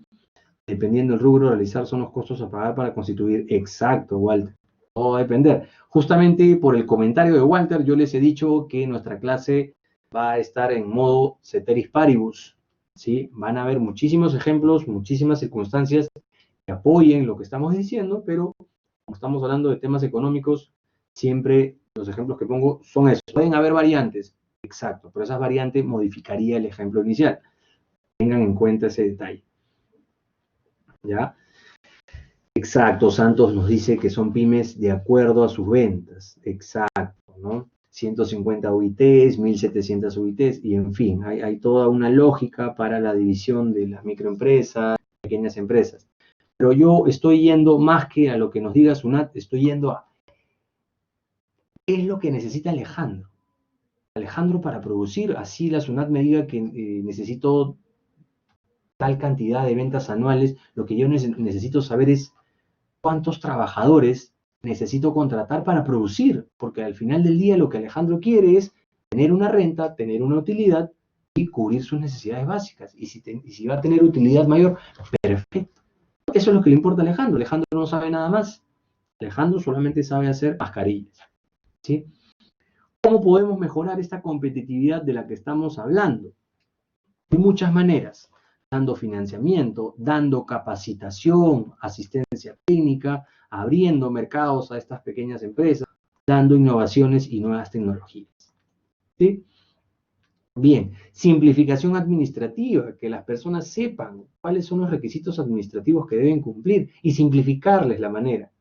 Dependiendo del rubro, realizar son los costos a pagar para constituir. Exacto, Walter. Todo va a depender. Justamente por el comentario de Walter, yo les he dicho que nuestra clase va a estar en modo ceteris paribus, ¿sí? Van a haber muchísimos ejemplos, muchísimas circunstancias que apoyen lo que estamos diciendo, pero como estamos hablando de temas económicos, siempre los ejemplos que pongo son esos. Pueden haber variantes, exacto, pero esas variantes modificaría el ejemplo inicial. Tengan en cuenta ese detalle. ¿Ya? Exacto, Santos nos dice que son pymes de acuerdo a sus ventas. Exacto, ¿no? 150 UITs, 1700 UITs, y en fin, hay toda una lógica para la división de las microempresas, pequeñas empresas. Pero yo estoy yendo más que a lo que nos diga SUNAT, estoy yendo a qué es lo que necesita Alejandro. Alejandro para producir, así la SUNAT me diga que necesito tal cantidad de ventas anuales, lo que yo necesito saber es cuántos trabajadores necesito contratar para producir, porque al final del día lo que Alejandro quiere es tener una renta, tener una utilidad y cubrir sus necesidades básicas. Y si va a tener utilidad mayor, perfecto. Eso es lo que le importa a Alejandro. Alejandro no sabe nada más. Alejandro solamente sabe hacer mascarillas, ¿sí? ¿Cómo podemos mejorar esta competitividad de la que estamos hablando? De muchas maneras, dando financiamiento, dando capacitación, asistencia técnica, abriendo mercados a estas pequeñas empresas, dando innovaciones y nuevas tecnologías. ¿Sí? Bien, simplificación administrativa, que las personas sepan cuáles son los requisitos administrativos que deben cumplir y simplificarles la manera.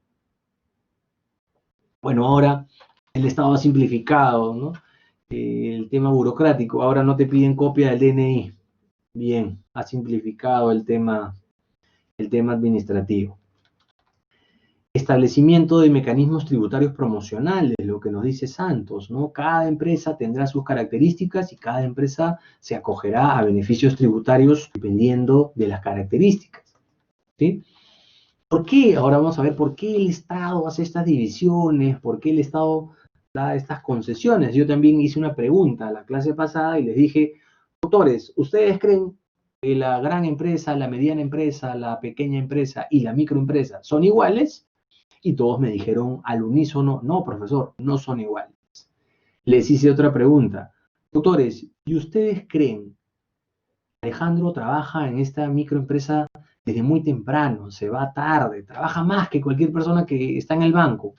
Bueno, ahora el Estado ha simplificado, ¿no? El tema burocrático, ahora no te piden copia del DNI. Bien, ha simplificado el tema administrativo. Establecimiento de mecanismos tributarios promocionales, lo que nos dice Santos, ¿no? Cada empresa tendrá sus características y cada empresa se acogerá a beneficios tributarios dependiendo de las características, ¿sí? ¿Por qué? Ahora vamos a ver por qué el Estado hace estas divisiones, por qué el Estado da estas concesiones. Yo también hice una pregunta a la clase pasada y les dije, doctores, ¿ustedes creen que la gran empresa, la mediana empresa, la pequeña empresa y la microempresa son iguales? Y todos me dijeron al unísono, no, profesor, no son iguales. Les hice otra pregunta, doctores, ¿y ustedes creen que Alejandro trabaja en esta microempresa desde muy temprano, se va tarde, trabaja más que cualquier persona que está en el banco?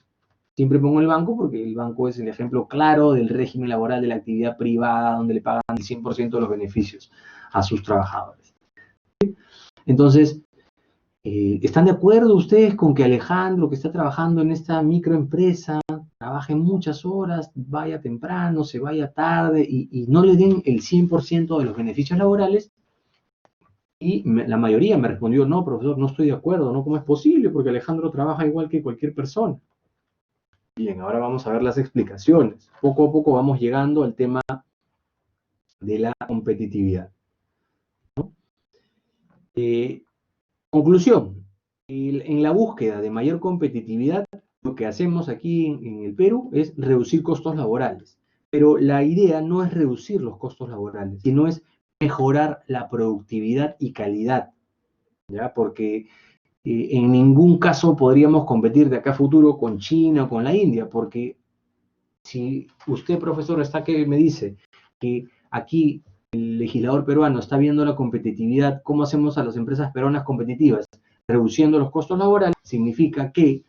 Siempre pongo el banco porque el banco es el ejemplo claro del régimen laboral de la actividad privada donde le pagan el 100% de los beneficios a sus trabajadores. Entonces, ¿están de acuerdo ustedes con que Alejandro, que está trabajando en esta microempresa, trabaje muchas horas, vaya temprano, se vaya tarde y no le den el 100% de los beneficios laborales? Y la mayoría me respondió, no, profesor, no estoy de acuerdo, ¿no? ¿Cómo es posible? Porque Alejandro trabaja igual que cualquier persona. Bien, ahora vamos a ver las explicaciones. Poco a poco vamos llegando al tema de la competitividad, ¿no? Conclusión, en la búsqueda de mayor competitividad, lo que hacemos aquí en el Perú es reducir costos laborales. Pero la idea no es reducir los costos laborales, sino es mejorar la productividad y calidad, ¿ya? Porque en ningún caso podríamos competir de acá a futuro con China o con la India, porque si usted, profesor, está que me dice que aquí el legislador peruano está viendo la competitividad, ¿cómo hacemos a las empresas peruanas competitivas? Reduciendo los costos laborales, significa que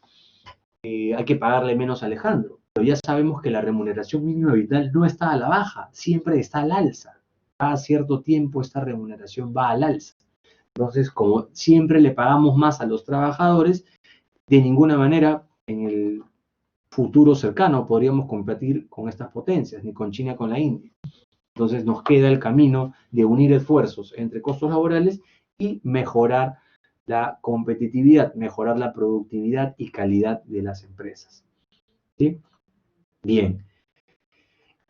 hay que pagarle menos a Alejandro. Pero ya sabemos que la remuneración mínima vital no está a la baja, siempre está al alza. Cada cierto tiempo esta remuneración va al alza. Entonces, como siempre le pagamos más a los trabajadores, de ninguna manera en el futuro cercano podríamos competir con estas potencias, ni con China, con la India. Entonces nos queda el camino de unir esfuerzos entre costos laborales y mejorar la competitividad, mejorar la productividad y calidad de las empresas. ¿Sí? Bien.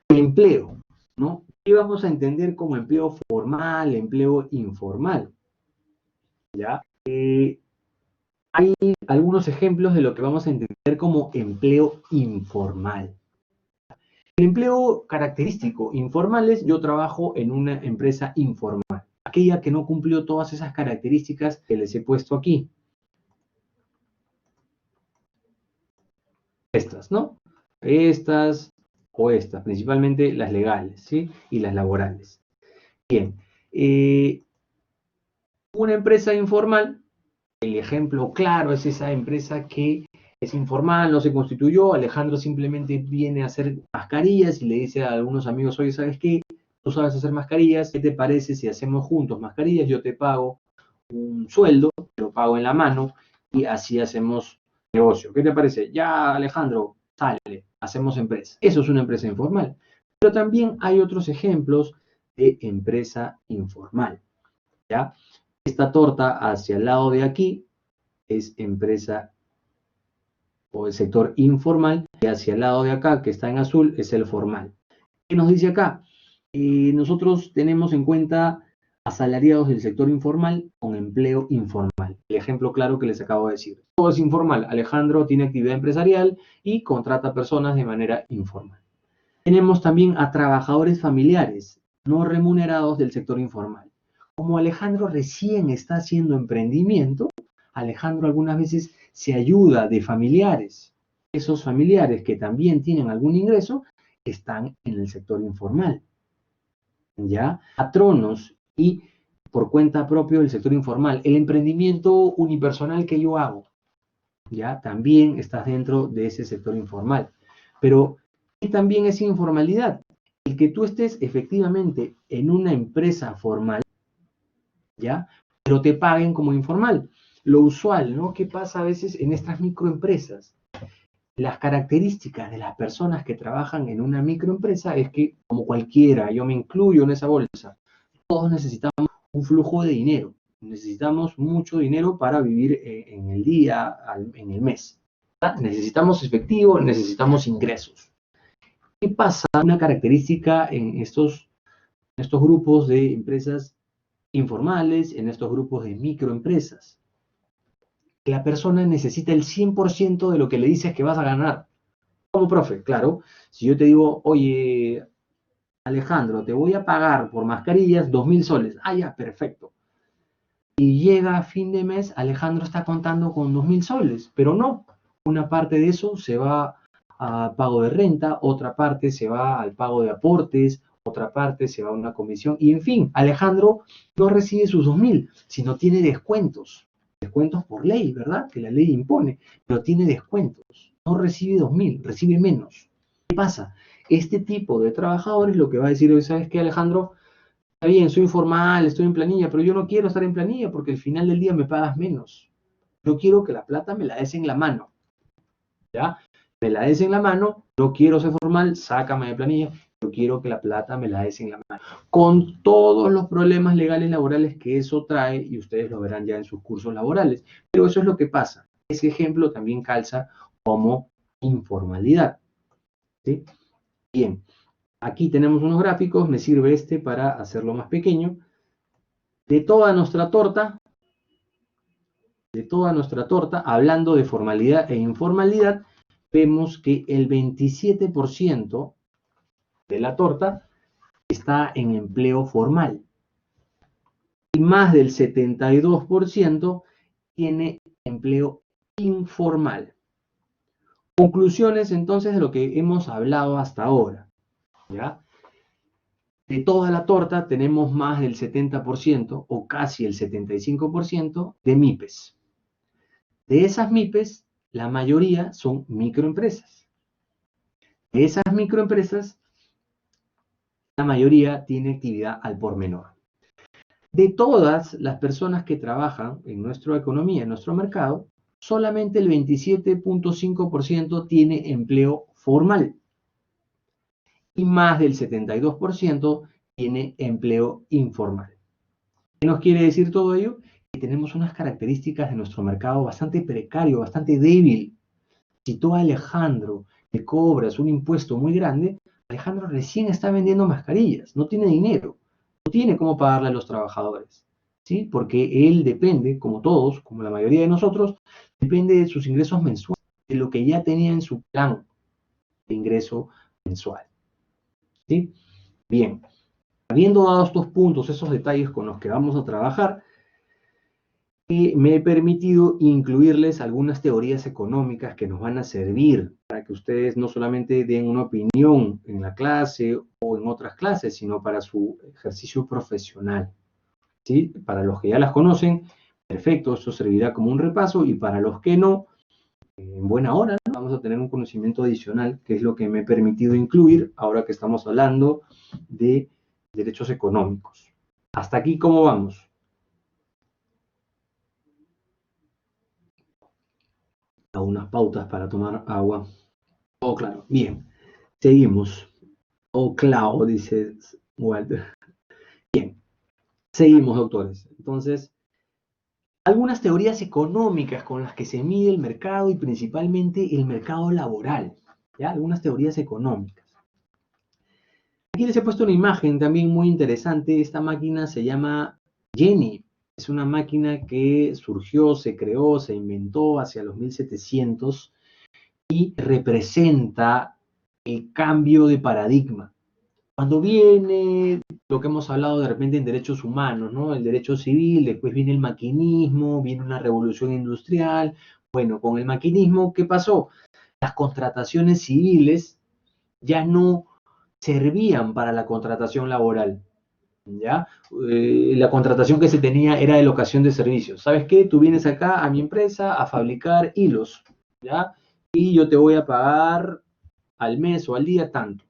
El empleo, ¿no? ¿Qué vamos a entender como empleo formal, empleo informal? ¿Ya? hay algunos ejemplos de lo que vamos a entender como empleo informal. El empleo característico informal es: yo trabajo en una empresa informal, aquella que no cumplió todas esas características que les he puesto aquí. Estas, ¿no? Estas o estas, principalmente las legales, ¿sí? Y las laborales. Bien, una empresa informal, el ejemplo claro es esa empresa que es informal, no se constituyó. Alejandro simplemente viene a hacer mascarillas y le dice a algunos amigos: oye, ¿sabes qué? Tú sabes hacer mascarillas, ¿qué te parece si hacemos juntos mascarillas? Yo te pago un sueldo, te lo pago en la mano y así hacemos negocio. ¿Qué te parece? Ya, Alejandro, sale, hacemos empresa. Eso es una empresa informal. Pero también hay otros ejemplos de empresa informal, ¿ya? Esta torta hacia el lado de aquí es empresa o el sector informal, y hacia el lado de acá, que está en azul, es el formal. ¿Qué nos dice acá? Nosotros tenemos en cuenta asalariados del sector informal con empleo informal. El ejemplo claro que les acabo de decir. Todo es informal. Alejandro tiene actividad empresarial y contrata personas de manera informal. Tenemos también a trabajadores familiares no remunerados del sector informal. Como Alejandro recién está haciendo emprendimiento, Alejandro algunas veces se ayuda de familiares. Esos familiares que también tienen algún ingreso están en el sector informal, ¿ya? Patronos y por cuenta propia del sector informal. El emprendimiento unipersonal que yo hago, ¿ya? También está dentro de ese sector informal. Pero ¿qué también es informalidad? El que tú estés efectivamente en una empresa formal, ¿ya? Pero te paguen como informal. Lo usual, ¿no? ¿Qué pasa a veces en estas microempresas? Las características de las personas que trabajan en una microempresa es que, como cualquiera, yo me incluyo en esa bolsa, todos necesitamos un flujo de dinero. Necesitamos mucho dinero para vivir en el día, en el mes. Necesitamos efectivo, necesitamos ingresos. ¿Qué pasa? Una característica en estos grupos de empresas informales, en estos grupos de microempresas. La persona necesita el 100% de lo que le dices que vas a ganar. Como profe, claro, si yo te digo: oye, Alejandro, te voy a pagar por mascarillas 2.000 soles. Ah, ya, perfecto. Y llega a fin de mes, Alejandro está contando con 2.000 soles, pero no. Una parte de eso se va a pago de renta, otra parte se va al pago de aportes, otra parte se va a una comisión, y en fin, Alejandro no recibe sus 2.000, sino tiene descuentos. Descuentos por ley, ¿verdad? Que la ley impone, pero tiene descuentos. No recibe 2.000, recibe menos. ¿Qué pasa? Este tipo de trabajadores lo que va a decir: ¿sabes qué, Alejandro? Está bien, soy informal, estoy en planilla, pero yo no quiero estar en planilla porque al final del día me pagas menos. Yo quiero que la plata me la des en la mano, ¿ya? Me la des en la mano, no quiero ser formal, sácame de planilla, yo quiero que la plata me la des en la mano. Con todos los problemas legales laborales que eso trae, y ustedes lo verán ya en sus cursos laborales. Pero eso es lo que pasa. Ese ejemplo también calza como informalidad, ¿sí? Bien, aquí tenemos unos gráficos, me sirve este para hacerlo más pequeño. De toda nuestra torta, hablando de formalidad e informalidad, vemos que el 27% de la torta está en empleo formal y más del 72% tiene empleo informal. Conclusiones entonces de lo que hemos hablado hasta ahora, ¿ya? De toda la torta tenemos más del 70% o casi el 75% de MIPES. De esas MIPES, la mayoría son microempresas. De esas microempresas, la mayoría tiene actividad al por menor. De todas las personas que trabajan en nuestra economía, en nuestro mercado, solamente el 27.5% tiene empleo formal y más del 72% tiene empleo informal. ¿Qué nos quiere decir todo ello? Que tenemos unas características de nuestro mercado bastante precario, bastante débil. Si tú a Alejandro le cobras un impuesto muy grande, Alejandro recién está vendiendo mascarillas, no tiene dinero, no tiene cómo pagarle a los trabajadores, ¿sí? Porque él depende, como todos, como la mayoría de nosotros, depende de sus ingresos mensuales, de lo que ya tenía en su plan de ingreso mensual. ¿Sí? Bien, habiendo dado estos puntos, esos detalles con los que vamos a trabajar, me he permitido incluirles algunas teorías económicas que nos van a servir para que ustedes no solamente den una opinión en la clase o en otras clases, sino para su ejercicio profesional. ¿Sí? Para los que ya las conocen, perfecto, esto servirá como un repaso, y para los que no, en buena hora, ¿no? Vamos a tener un conocimiento adicional, que es lo que me he permitido incluir ahora que estamos hablando de derechos económicos. Hasta aquí, ¿cómo vamos? A unas pautas para tomar agua. Oh, claro. Bien. Seguimos. Oh, claro, dice Walter. Bien. Seguimos, doctores. Entonces, algunas teorías económicas con las que se mide el mercado y principalmente el mercado laboral. ¿Ya? Algunas teorías económicas. Aquí les he puesto una imagen también muy interesante. Esta máquina se llama Jenny. Es una máquina que surgió, se creó, se inventó hacia los 1700 y representa el cambio de paradigma. Cuando viene lo que hemos hablado de repente en derechos humanos, ¿no? El derecho civil, después viene el maquinismo, viene una revolución industrial. Bueno, con el maquinismo, ¿qué pasó? Las contrataciones civiles ya no servían para la contratación laboral, ¿ya? La contratación que se tenía era de locación de servicios. ¿Sabes qué? Tú vienes acá a mi empresa a fabricar hilos, ¿ya? Y yo te voy a pagar al mes o al día tanto.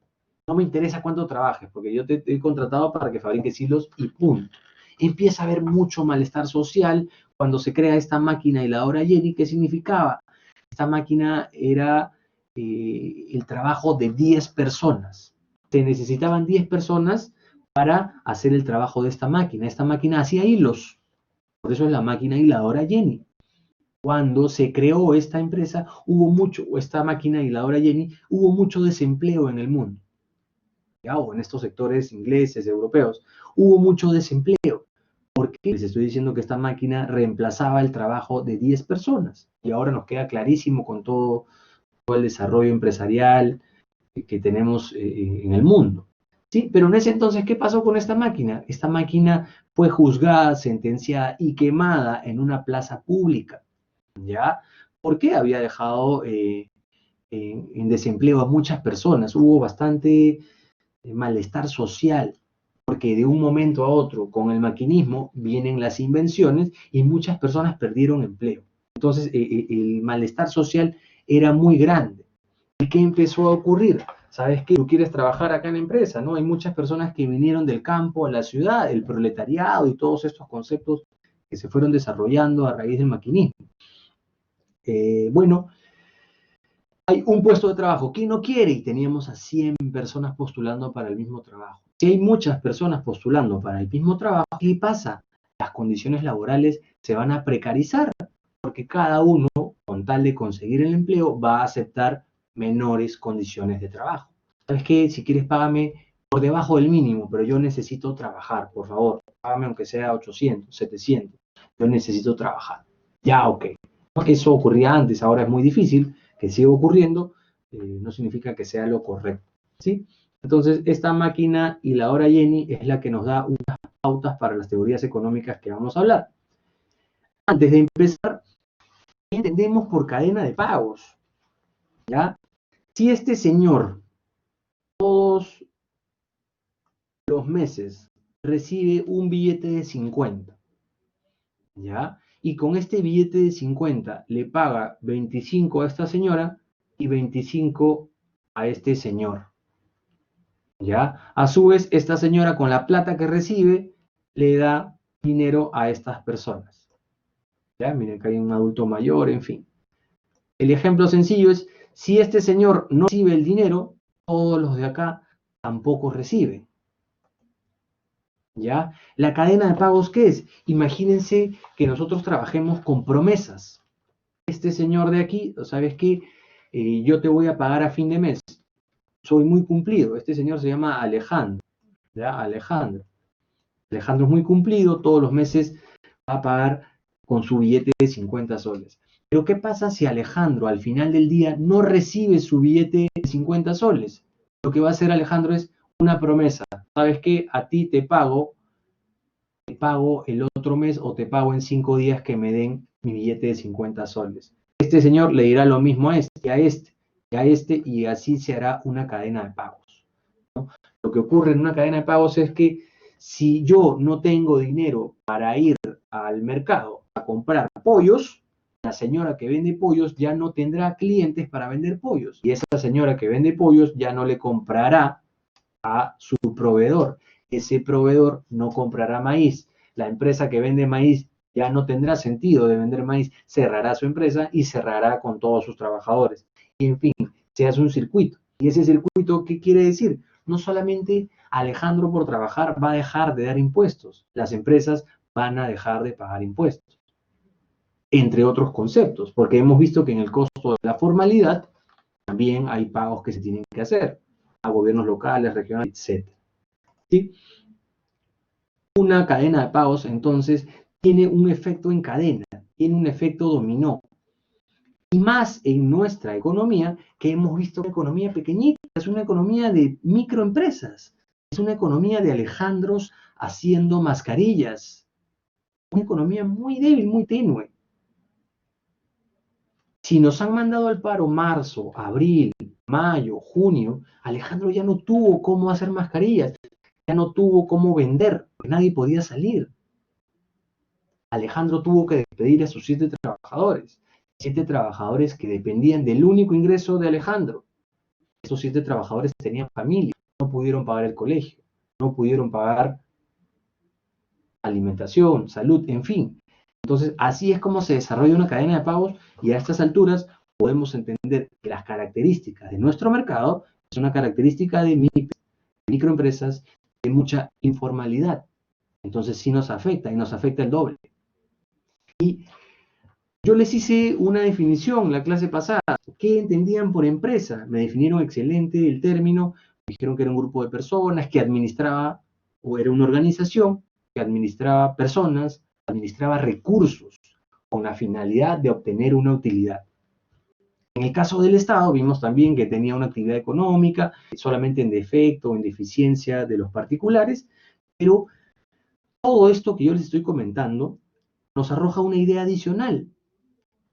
No me interesa cuánto trabajes, porque yo te he contratado para que fabriques hilos y punto. Empieza a haber mucho malestar social cuando se crea esta máquina heladora Jenny. ¿Qué significaba? Esta máquina era el trabajo de 10 personas. Se necesitaban 10 personas para hacer el trabajo de esta máquina. Esta máquina hacía hilos. Por eso es la máquina hiladora Jenny. Cuando se creó esta empresa, esta máquina hiladora Jenny, hubo mucho desempleo en el mundo, ¿ya? O en estos sectores ingleses, europeos, hubo mucho desempleo. ¿Por qué? Les estoy diciendo que esta máquina reemplazaba el trabajo de 10 personas. Y ahora nos queda clarísimo con todo el desarrollo empresarial que tenemos en el mundo. ¿Sí? Pero en ese entonces, ¿qué pasó con esta máquina? Esta máquina fue juzgada, sentenciada y quemada en una plaza pública, ¿ya? ¿Por qué había dejado en desempleo a muchas personas? Hubo bastante malestar social, porque de un momento a otro, con el maquinismo, vienen las invenciones y muchas personas perdieron empleo. Entonces, el malestar social era muy grande. ¿Y qué empezó a ocurrir? ¿Sabes qué? Tú quieres trabajar acá en la empresa, ¿no? Hay muchas personas que vinieron del campo a la ciudad, el proletariado y todos estos conceptos que se fueron desarrollando a raíz del maquinismo. Bueno, hay un puesto de trabajo. ¿Quién no quiere? Y teníamos a 100 personas postulando para el mismo trabajo. Si hay muchas personas postulando para el mismo trabajo, ¿qué pasa? Las condiciones laborales se van a precarizar, porque cada uno, con tal de conseguir el empleo, va a aceptar menores condiciones de trabajo. ¿Sabes qué? Si quieres, págame por debajo del mínimo, pero yo necesito trabajar, por favor. Págame aunque sea 800, 700. Yo necesito trabajar. Ya, ok. Eso ocurría antes, ahora es muy difícil. Que siga ocurriendo, no significa que sea lo correcto, ¿sí? Entonces, esta máquina hiladora Jenny es la que nos da unas pautas para las teorías económicas que vamos a hablar. Antes de empezar, ¿qué entendemos por cadena de pagos? ¿Ya? Si este señor todos los meses recibe un billete de 50, ¿ya? Y con este billete de 50 le paga 25 a esta señora y 25 a este señor, ¿ya? A su vez, esta señora con la plata que recibe le da dinero a estas personas, ¿ya? Miren que hay un adulto mayor, en fin. El ejemplo sencillo es, si este señor no recibe el dinero, todos los de acá tampoco reciben, ¿ya? La cadena de pagos, ¿qué es? Imagínense que nosotros trabajemos con promesas. Este señor de aquí, ¿sabes qué? Yo te voy a pagar a fin de mes. Soy muy cumplido. Este señor se llama Alejandro, ¿ya? Alejandro. Alejandro es muy cumplido, todos los meses va a pagar con su billete de 50 soles. Pero ¿qué pasa si Alejandro al final del día no recibe su billete de 50 soles? Lo que va a hacer Alejandro es una promesa. ¿Sabes qué? A ti te pago el otro mes o te pago en 5 días que me den mi billete de 50 soles. Este señor le dirá lo mismo a este, a este, a este, y así se hará una cadena de pagos, ¿no? Lo que ocurre en una cadena de pagos es que si yo no tengo dinero para ir al mercado a comprar pollos, la señora que vende pollos ya no tendrá clientes para vender pollos. Y esa señora que vende pollos ya no le comprará a su proveedor. Ese proveedor no comprará maíz. La empresa que vende maíz ya no tendrá sentido de vender maíz, cerrará su empresa y cerrará con todos sus trabajadores. Y en fin, se hace un circuito. ¿Y ese circuito qué quiere decir? No solamente Alejandro por trabajar va a dejar de dar impuestos, las empresas van a dejar de pagar impuestos, entre otros conceptos, porque hemos visto que en el costo de la formalidad también hay pagos que se tienen que hacer a gobiernos locales, regionales, etc. ¿Sí? Una cadena de pagos, entonces, tiene un efecto en cadena, tiene un efecto dominó. Y más en nuestra economía, que hemos visto una economía pequeñita, es una economía de microempresas, es una economía de Alejandros haciendo mascarillas, una economía muy débil, muy tenue. Si nos han mandado al paro marzo, abril, mayo, junio, Alejandro ya no tuvo cómo hacer mascarillas, ya no tuvo cómo vender, porque nadie podía salir. Alejandro tuvo que despedir a sus 7 trabajadores, 7 trabajadores que dependían del único ingreso de Alejandro. Esos 7 trabajadores tenían familia, no pudieron pagar el colegio, no pudieron pagar alimentación, salud, en fin. Entonces, así es como se desarrolla una cadena de pagos y a estas alturas podemos entender que las características de nuestro mercado es una característica de microempresas, de mucha informalidad. Entonces sí nos afecta y nos afecta el doble. Y yo les hice una definición la clase pasada. ¿Qué entendían por empresa? Me definieron excelente el término, me dijeron que era un grupo de personas que administraba, o era una organización que administraba personas, administraba recursos con la finalidad de obtener una utilidad. En el caso del Estado vimos también que tenía una actividad económica, solamente en defecto o en deficiencia de los particulares, pero todo esto que yo les estoy comentando nos arroja una idea adicional.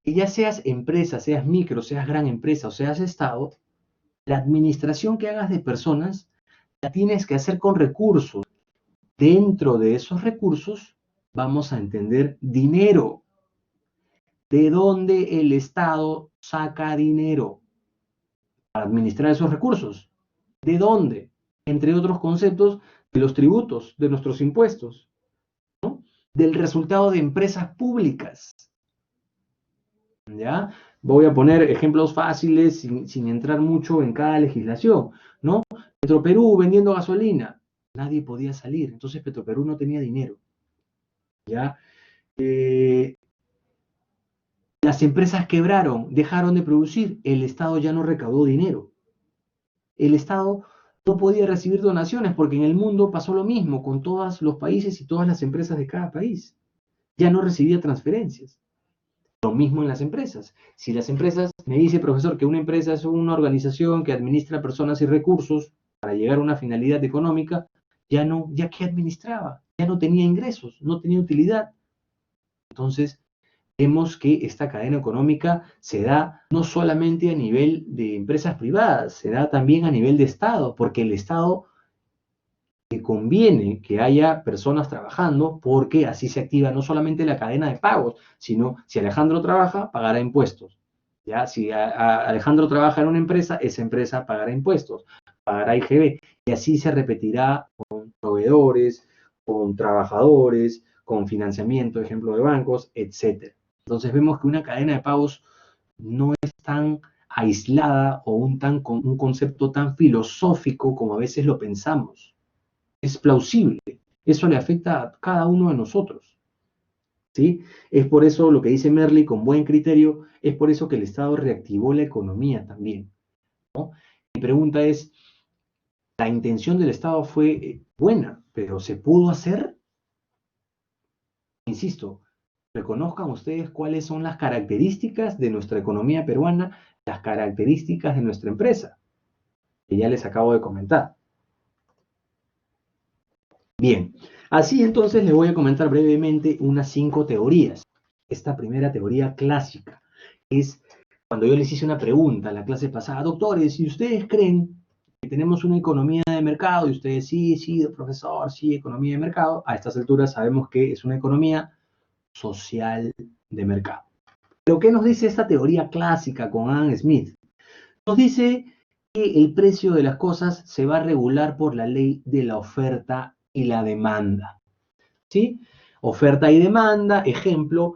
Que ya seas empresa, seas micro, seas gran empresa o seas Estado, la administración que hagas de personas la tienes que hacer con recursos. Dentro de esos recursos vamos a entender dinero. ¿De dónde el Estado saca dinero para administrar esos recursos? ¿De dónde? Entre otros conceptos, de los tributos, de nuestros impuestos, ¿no? Del resultado de empresas públicas. ¿Ya? Voy a poner ejemplos fáciles sin entrar mucho en cada legislación, ¿no? Petroperú vendiendo gasolina, nadie podía salir, entonces Petroperú no tenía dinero, ¿ya? Las empresas quebraron, dejaron de producir, el Estado ya no recaudó dinero. El Estado no podía recibir donaciones porque en el mundo pasó lo mismo con todos los países y todas las empresas de cada país. Ya no recibía transferencias. Lo mismo en las empresas. Si las empresas, me dice profesor que una empresa es una organización que administra personas y recursos para llegar a una finalidad económica, ya que administraba, ya no tenía ingresos, no tenía utilidad. Entonces, vemos que esta cadena económica se da no solamente a nivel de empresas privadas, se da también a nivel de Estado, porque el Estado le conviene que haya personas trabajando porque así se activa no solamente la cadena de pagos, sino si Alejandro trabaja, pagará impuestos. ¿Ya? Si Alejandro trabaja en una empresa, esa empresa pagará impuestos, pagará IGB, y así se repetirá con proveedores, con trabajadores, con financiamiento, ejemplo de bancos, etc. Entonces vemos que una cadena de pagos no es tan aislada o un concepto tan filosófico como a veces lo pensamos. Es plausible, eso le afecta a cada uno de nosotros, ¿sí? Es por eso lo que dice Merli con buen criterio, es por eso que el Estado reactivó la economía también, ¿no? Mi pregunta es, ¿la intención del Estado fue buena, pero se pudo hacer? Insisto, reconozcan ustedes cuáles son las características de nuestra economía peruana, las características de nuestra empresa, que ya les acabo de comentar. Bien, así entonces les voy a comentar brevemente unas 5 teorías. Esta primera teoría clásica es cuando yo les hice una pregunta en la clase pasada: doctores, si ustedes creen que tenemos una economía de mercado, y ustedes sí, profesor, sí, economía de mercado, a estas alturas sabemos que es una economía social de mercado. Pero ¿qué nos dice esta teoría clásica con Adam Smith? Nos dice que el precio de las cosas se va a regular por la ley de la oferta y la demanda. ¿Sí? Oferta y demanda, ejemplo,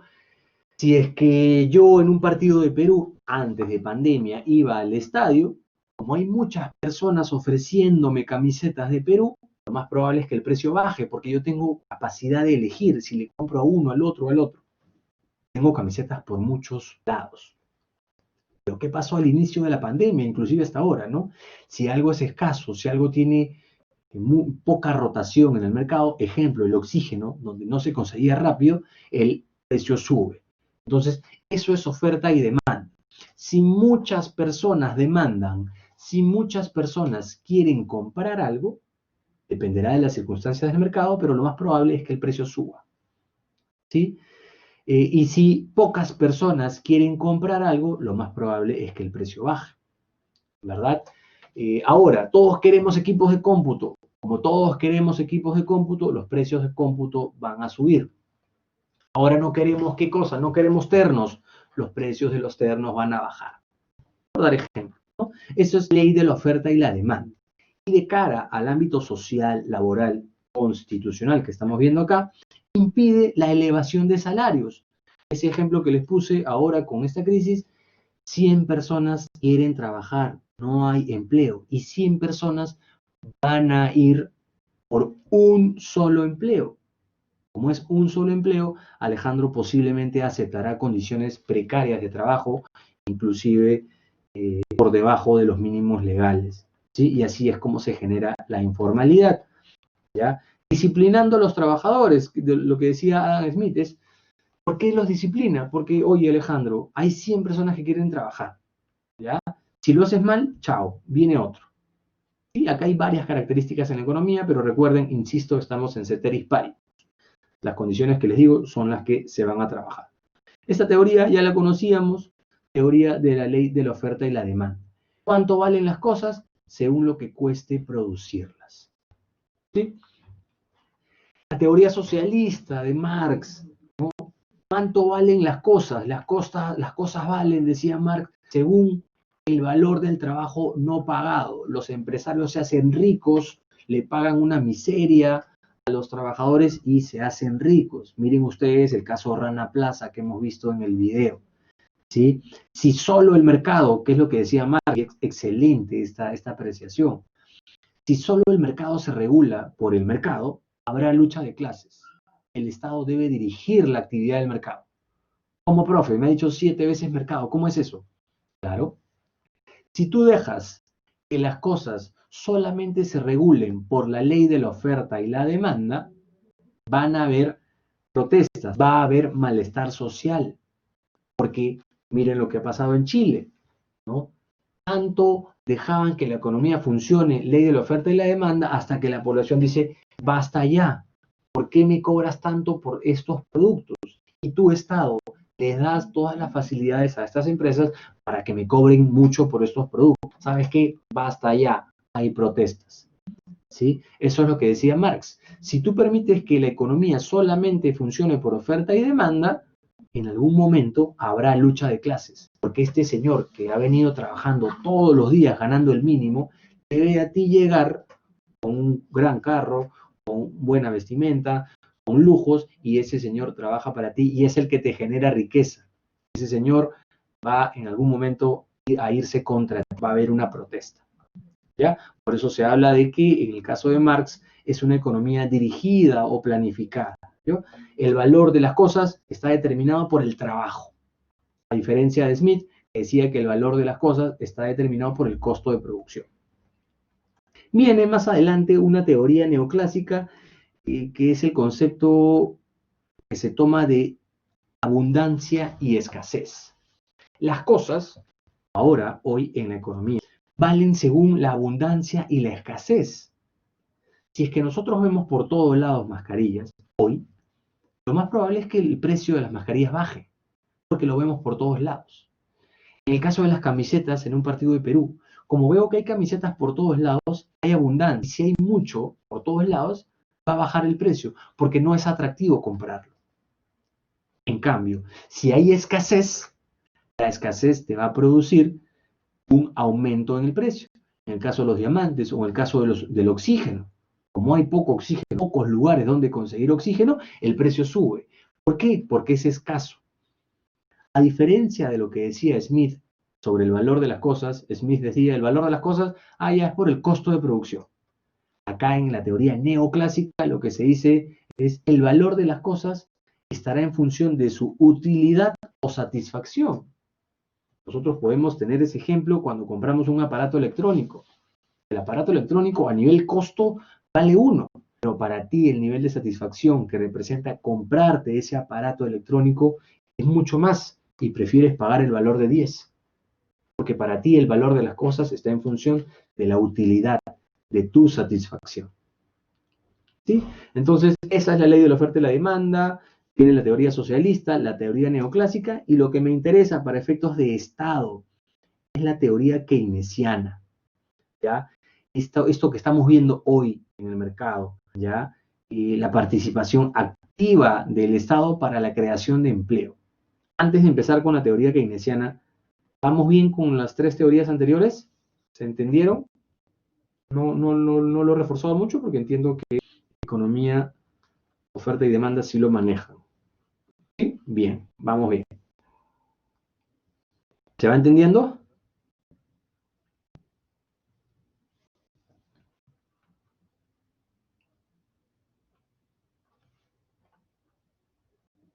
si es que yo en un partido de Perú, antes de pandemia, iba al estadio, como hay muchas personas ofreciéndome camisetas de Perú, lo más probable es que el precio baje, porque yo tengo capacidad de elegir si le compro a uno, al otro, al otro. Tengo camisetas por muchos lados. Pero ¿qué pasó al inicio de la pandemia, inclusive hasta ahora, ¿no? Si algo es escaso, si algo tiene muy poca rotación en el mercado, ejemplo, el oxígeno, donde no se conseguía rápido, el precio sube. Entonces, eso es oferta y demanda. Si muchas personas demandan, si muchas personas quieren comprar algo, dependerá de las circunstancias del mercado, pero lo más probable es que el precio suba. ¿Sí? Y si pocas personas quieren comprar algo, lo más probable es que el precio baje, ¿verdad? Ahora, todos queremos equipos de cómputo. Como todos queremos equipos de cómputo, los precios de cómputo van a subir. Ahora no queremos, ¿qué cosa? No queremos ternos. Los precios de los ternos van a bajar. Por dar ejemplo, ¿no? Eso es ley de la oferta y la demanda. Y de cara al ámbito social, laboral, constitucional que estamos viendo acá, impide la elevación de salarios. Ese ejemplo que les puse ahora con esta crisis: 100 personas quieren trabajar, no hay empleo, y 100 personas van a ir por un solo empleo. Como es un solo empleo, Alejandro posiblemente aceptará condiciones precarias de trabajo, inclusive por debajo de los mínimos legales, ¿sí? Y así es como se genera la informalidad, ¿ya? Disciplinando a los trabajadores, lo que decía Adam Smith es: ¿por qué los disciplina? Porque, oye, Alejandro, hay 100 personas que quieren trabajar, ¿ya? Si lo haces mal, chao, viene otro. Sí, acá hay varias características en la economía, pero recuerden, insisto, estamos en ceteris paribus. Las condiciones que les digo son las que se van a trabajar. Esta teoría ya la conocíamos, teoría de la ley de la oferta y la demanda. ¿Cuánto valen las cosas? Según lo que cueste producirlas. ¿Sí? La teoría socialista de Marx, ¿no? ¿Cuánto valen las cosas? Las cosas valen, decía Marx, según el valor del trabajo no pagado. Los empresarios se hacen ricos, le pagan una miseria a los trabajadores y se hacen ricos. Miren ustedes el caso Rana Plaza que hemos visto en el video, ¿sí? Si solo el mercado, que es lo que decía Marx, excelente esta apreciación, si solo el mercado se regula por el mercado, habrá lucha de clases. El Estado debe dirigir la actividad del mercado. Como profe, me ha dicho 7 veces mercado, ¿cómo es eso? Claro. Si tú dejas que las cosas solamente se regulen por la ley de la oferta y la demanda, van a haber protestas, va a haber malestar social, porque miren lo que ha pasado en Chile, ¿no? Tanto dejaban que la economía funcione, ley de la oferta y la demanda, hasta que la población dice: basta ya, ¿por qué me cobras tanto por estos productos? Y tu Estado les das todas las facilidades a estas empresas para que me cobren mucho por estos productos. ¿Sabes qué? Basta ya, hay protestas. ¿Sí? Eso es lo que decía Marx. Si tú permites que la economía solamente funcione por oferta y demanda, en algún momento habrá lucha de clases, porque este señor que ha venido trabajando todos los días ganando el mínimo, te ve a ti llegar con un gran carro, con buena vestimenta, con lujos, y ese señor trabaja para ti y es el que te genera riqueza. Ese señor va en algún momento a irse contra ti, va a haber una protesta, ¿ya? Por eso se habla de que en el caso de Marx es una economía dirigida o planificada, ¿no? El valor de las cosas está determinado por el trabajo, a diferencia de Smith, que decía que el valor de las cosas está determinado por el costo de producción. Viene más adelante una teoría neoclásica que es el concepto que se toma de abundancia y escasez. Las cosas, ahora, hoy en la economía, valen según la abundancia y la escasez. Si es que nosotros vemos por todos lados mascarillas, hoy, lo más probable es que el precio de las mascarillas baje, porque lo vemos por todos lados. En el caso de las camisetas, en un partido de Perú, como veo que hay camisetas por todos lados, hay abundancia. Y si hay mucho por todos lados, va a bajar el precio, porque no es atractivo comprarlo. En cambio, si hay escasez, la escasez te va a producir un aumento en el precio. En el caso de los diamantes o en el caso del oxígeno. Como hay poco oxígeno, pocos lugares donde conseguir oxígeno, el precio sube. ¿Por qué? Porque es escaso. A diferencia de lo que decía Smith sobre el valor de las cosas, Smith decía el valor de las cosas, ya es por el costo de producción. Acá en la teoría neoclásica lo que se dice es el valor de las cosas estará en función de su utilidad o satisfacción. Nosotros podemos tener ese ejemplo cuando compramos un aparato electrónico. El aparato electrónico a nivel costo vale 1, pero para ti el nivel de satisfacción que representa comprarte ese aparato electrónico es mucho más y prefieres pagar el valor de 10. Porque para ti el valor de las cosas está en función de la utilidad, de tu satisfacción. ¿Sí? Entonces, esa es la ley de la oferta y la demanda. Tiene la teoría socialista, la teoría neoclásica, y lo que me interesa para efectos de Estado es la teoría keynesiana, ¿ya? Esto que estamos viendo hoy en el mercado, ¿ya? La participación activa del Estado para la creación de empleo. Antes de empezar con la teoría keynesiana, ¿vamos bien con las 3 teorías anteriores? ¿Se entendieron? No lo he reforzado mucho porque entiendo que economía, oferta y demanda sí lo manejan. ¿Sí? Bien, vamos bien. ¿Se va entendiendo?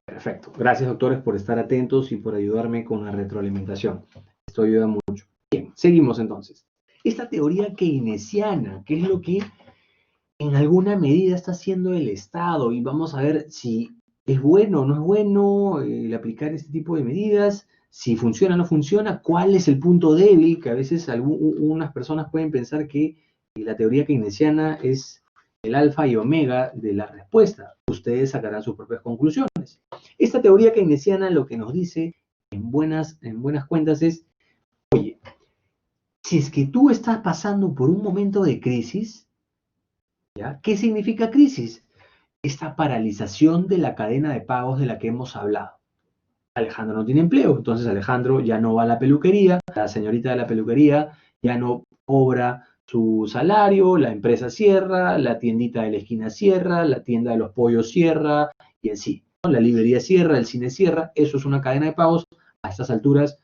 Perfecto. Gracias, doctores, por estar atentos y por ayudarme con la retroalimentación. Esto ayuda mucho. Bien, seguimos entonces. Esta teoría keynesiana, ¿qué es lo que en alguna medida está haciendo el Estado? Y vamos a ver si es bueno o no es bueno el aplicar este tipo de medidas, si funciona o no funciona, cuál es el punto débil, que a veces algunas personas pueden pensar que la teoría keynesiana es el alfa y omega de la respuesta. Ustedes sacarán sus propias conclusiones. Esta teoría keynesiana lo que nos dice en buenas cuentas es, oye, si es que tú estás pasando por un momento de crisis, ¿ya? ¿Qué significa crisis? Esta paralización de la cadena de pagos de la que hemos hablado. Alejandro no tiene empleo, entonces Alejandro ya no va a la peluquería, la señorita de la peluquería ya no cobra su salario, la empresa cierra, la tiendita de la esquina cierra, la tienda de los pollos cierra, y así, ¿no? La librería cierra, el cine cierra, eso es una cadena de pagos. A estas alturas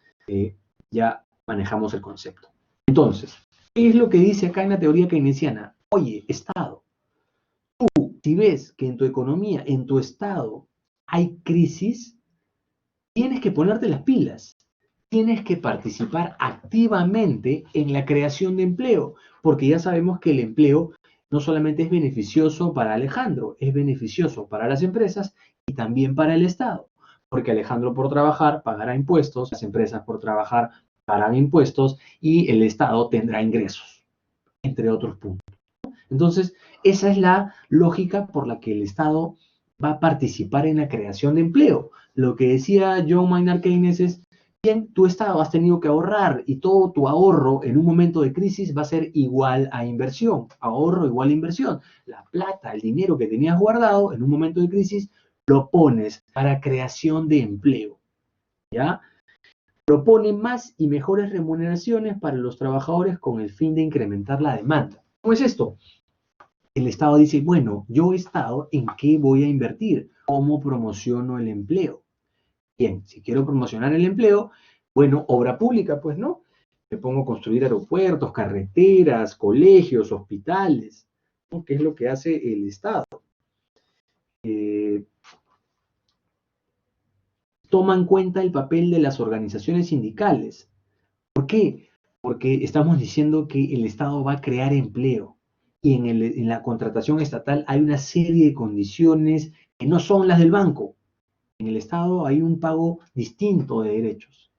ya manejamos el concepto. Entonces, ¿qué es lo que dice acá en la teoría keynesiana? Oye, Estado, tú, si ves que en tu economía, en tu Estado, hay crisis, tienes que ponerte las pilas. Tienes que participar activamente en la creación de empleo, porque ya sabemos que el empleo no solamente es beneficioso para Alejandro, es beneficioso para las empresas y también para el Estado, porque Alejandro por trabajar pagará impuestos, las empresas por trabajar pagarán impuestos y el Estado tendrá ingresos, entre otros puntos. Entonces, esa es la lógica por la que el Estado va a participar en la creación de empleo. Lo que decía John Maynard Keynes es, bien, tu Estado has tenido que ahorrar y todo tu ahorro en un momento de crisis va a ser igual a inversión. Ahorro igual a inversión. La plata, el dinero que tenías guardado en un momento de crisis, lo pones para creación de empleo. ¿Ya? Propone más y mejores remuneraciones para los trabajadores con el fin de incrementar la demanda. ¿Cómo es esto? El Estado dice, bueno, yo Estado, ¿en qué voy a invertir? ¿Cómo promociono el empleo? Bien, si quiero promocionar el empleo, bueno, obra pública, pues no. Me pongo a construir aeropuertos, carreteras, colegios, hospitales, ¿no? ¿Qué es lo que hace el Estado? Toma en cuenta el papel de las organizaciones sindicales. ¿Por qué? Porque estamos diciendo que el Estado va a crear empleo y en la contratación estatal hay una serie de condiciones que no son las del banco. En el Estado hay un pago distinto de derechos.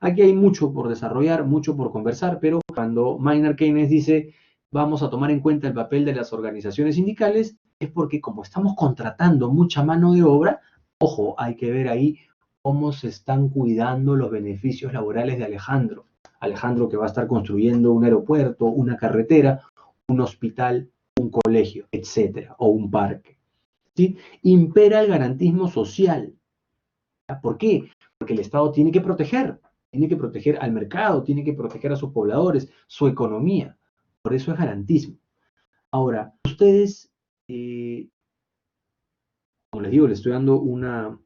Aquí hay mucho por desarrollar, mucho por conversar, pero cuando Maynard Keynes dice vamos a tomar en cuenta el papel de las organizaciones sindicales, es porque como estamos contratando mucha mano de obra, ojo, hay que ver ahí cómo se están cuidando los beneficios laborales de Alejandro. Alejandro que va a estar construyendo un aeropuerto, una carretera, un hospital, un colegio, etcétera, o un parque. ¿Sí? Impera el garantismo social. ¿Por qué? Porque el Estado tiene que proteger al mercado, tiene que proteger a sus pobladores, su economía. Por eso es garantismo. Ahora, ustedes, como les digo, les estoy dando una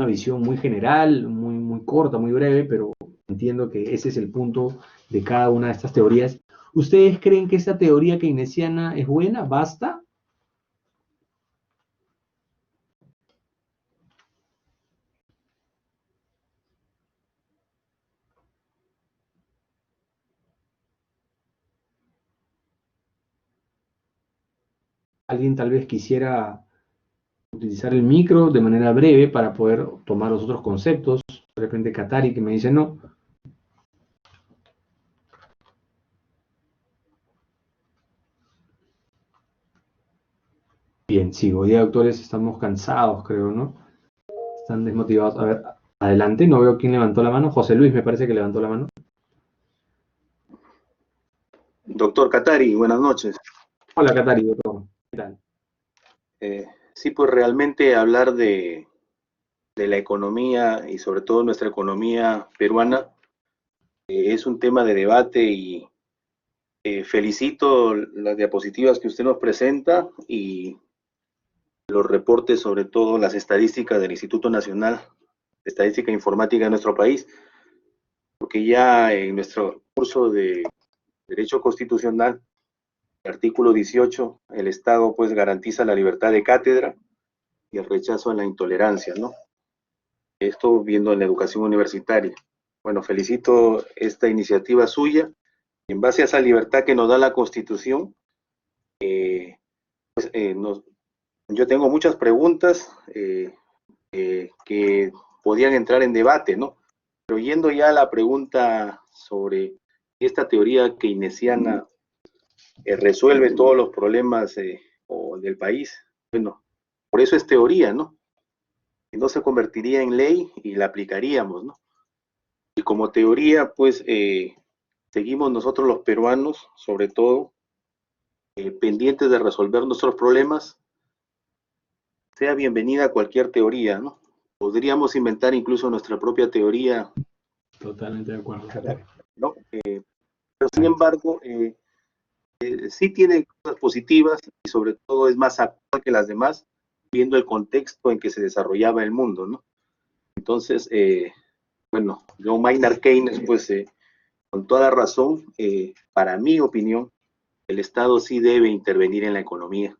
visión muy general, muy corta, muy breve, pero entiendo que ese es el punto de cada una de estas teorías. ¿Ustedes creen que esta teoría keynesiana es buena? ¿Basta? Alguien tal vez quisiera utilizar el micro de manera breve para poder tomar los otros conceptos. De repente Katari que me dice no. Bien, sigo. Ya, doctores, estamos cansados, creo, ¿no? Están desmotivados. A ver, adelante, no veo quién levantó la mano. José Luis me parece que levantó la mano. Doctor Katari, buenas noches. Hola, Katari, doctor. ¿Qué tal? Sí, pues realmente hablar de la economía y sobre todo nuestra economía peruana es un tema de debate y felicito las diapositivas que usted nos presenta y los reportes, sobre todo las estadísticas del Instituto Nacional de Estadística Informática de nuestro país, porque ya en nuestro curso de Derecho Constitucional, el artículo 18, el Estado pues garantiza la libertad de cátedra y el rechazo a la intolerancia, ¿no? Esto viendo en la educación universitaria. Bueno, felicito esta iniciativa suya. En base a esa libertad que nos da la Constitución, yo tengo muchas preguntas que podían entrar en debate, ¿no? Pero yendo ya a la pregunta sobre esta teoría keynesiana resuelve todos los problemas del país, bueno, por eso es teoría, ¿no? Y no se convertiría en ley y la aplicaríamos, ¿no? Y como teoría, pues, seguimos nosotros los peruanos, sobre todo, pendientes de resolver nuestros problemas, sea bienvenida cualquier teoría, ¿no? Podríamos inventar incluso nuestra propia teoría. Totalmente de acuerdo, Katari. ¿No? Pero sin embargo, sí tiene cosas positivas y sobre todo es más actual que las demás, viendo el contexto en que se desarrollaba el mundo, ¿no? Entonces, bueno, John Maynard Keynes, pues, con toda razón, para mi opinión, el Estado sí debe intervenir en la economía.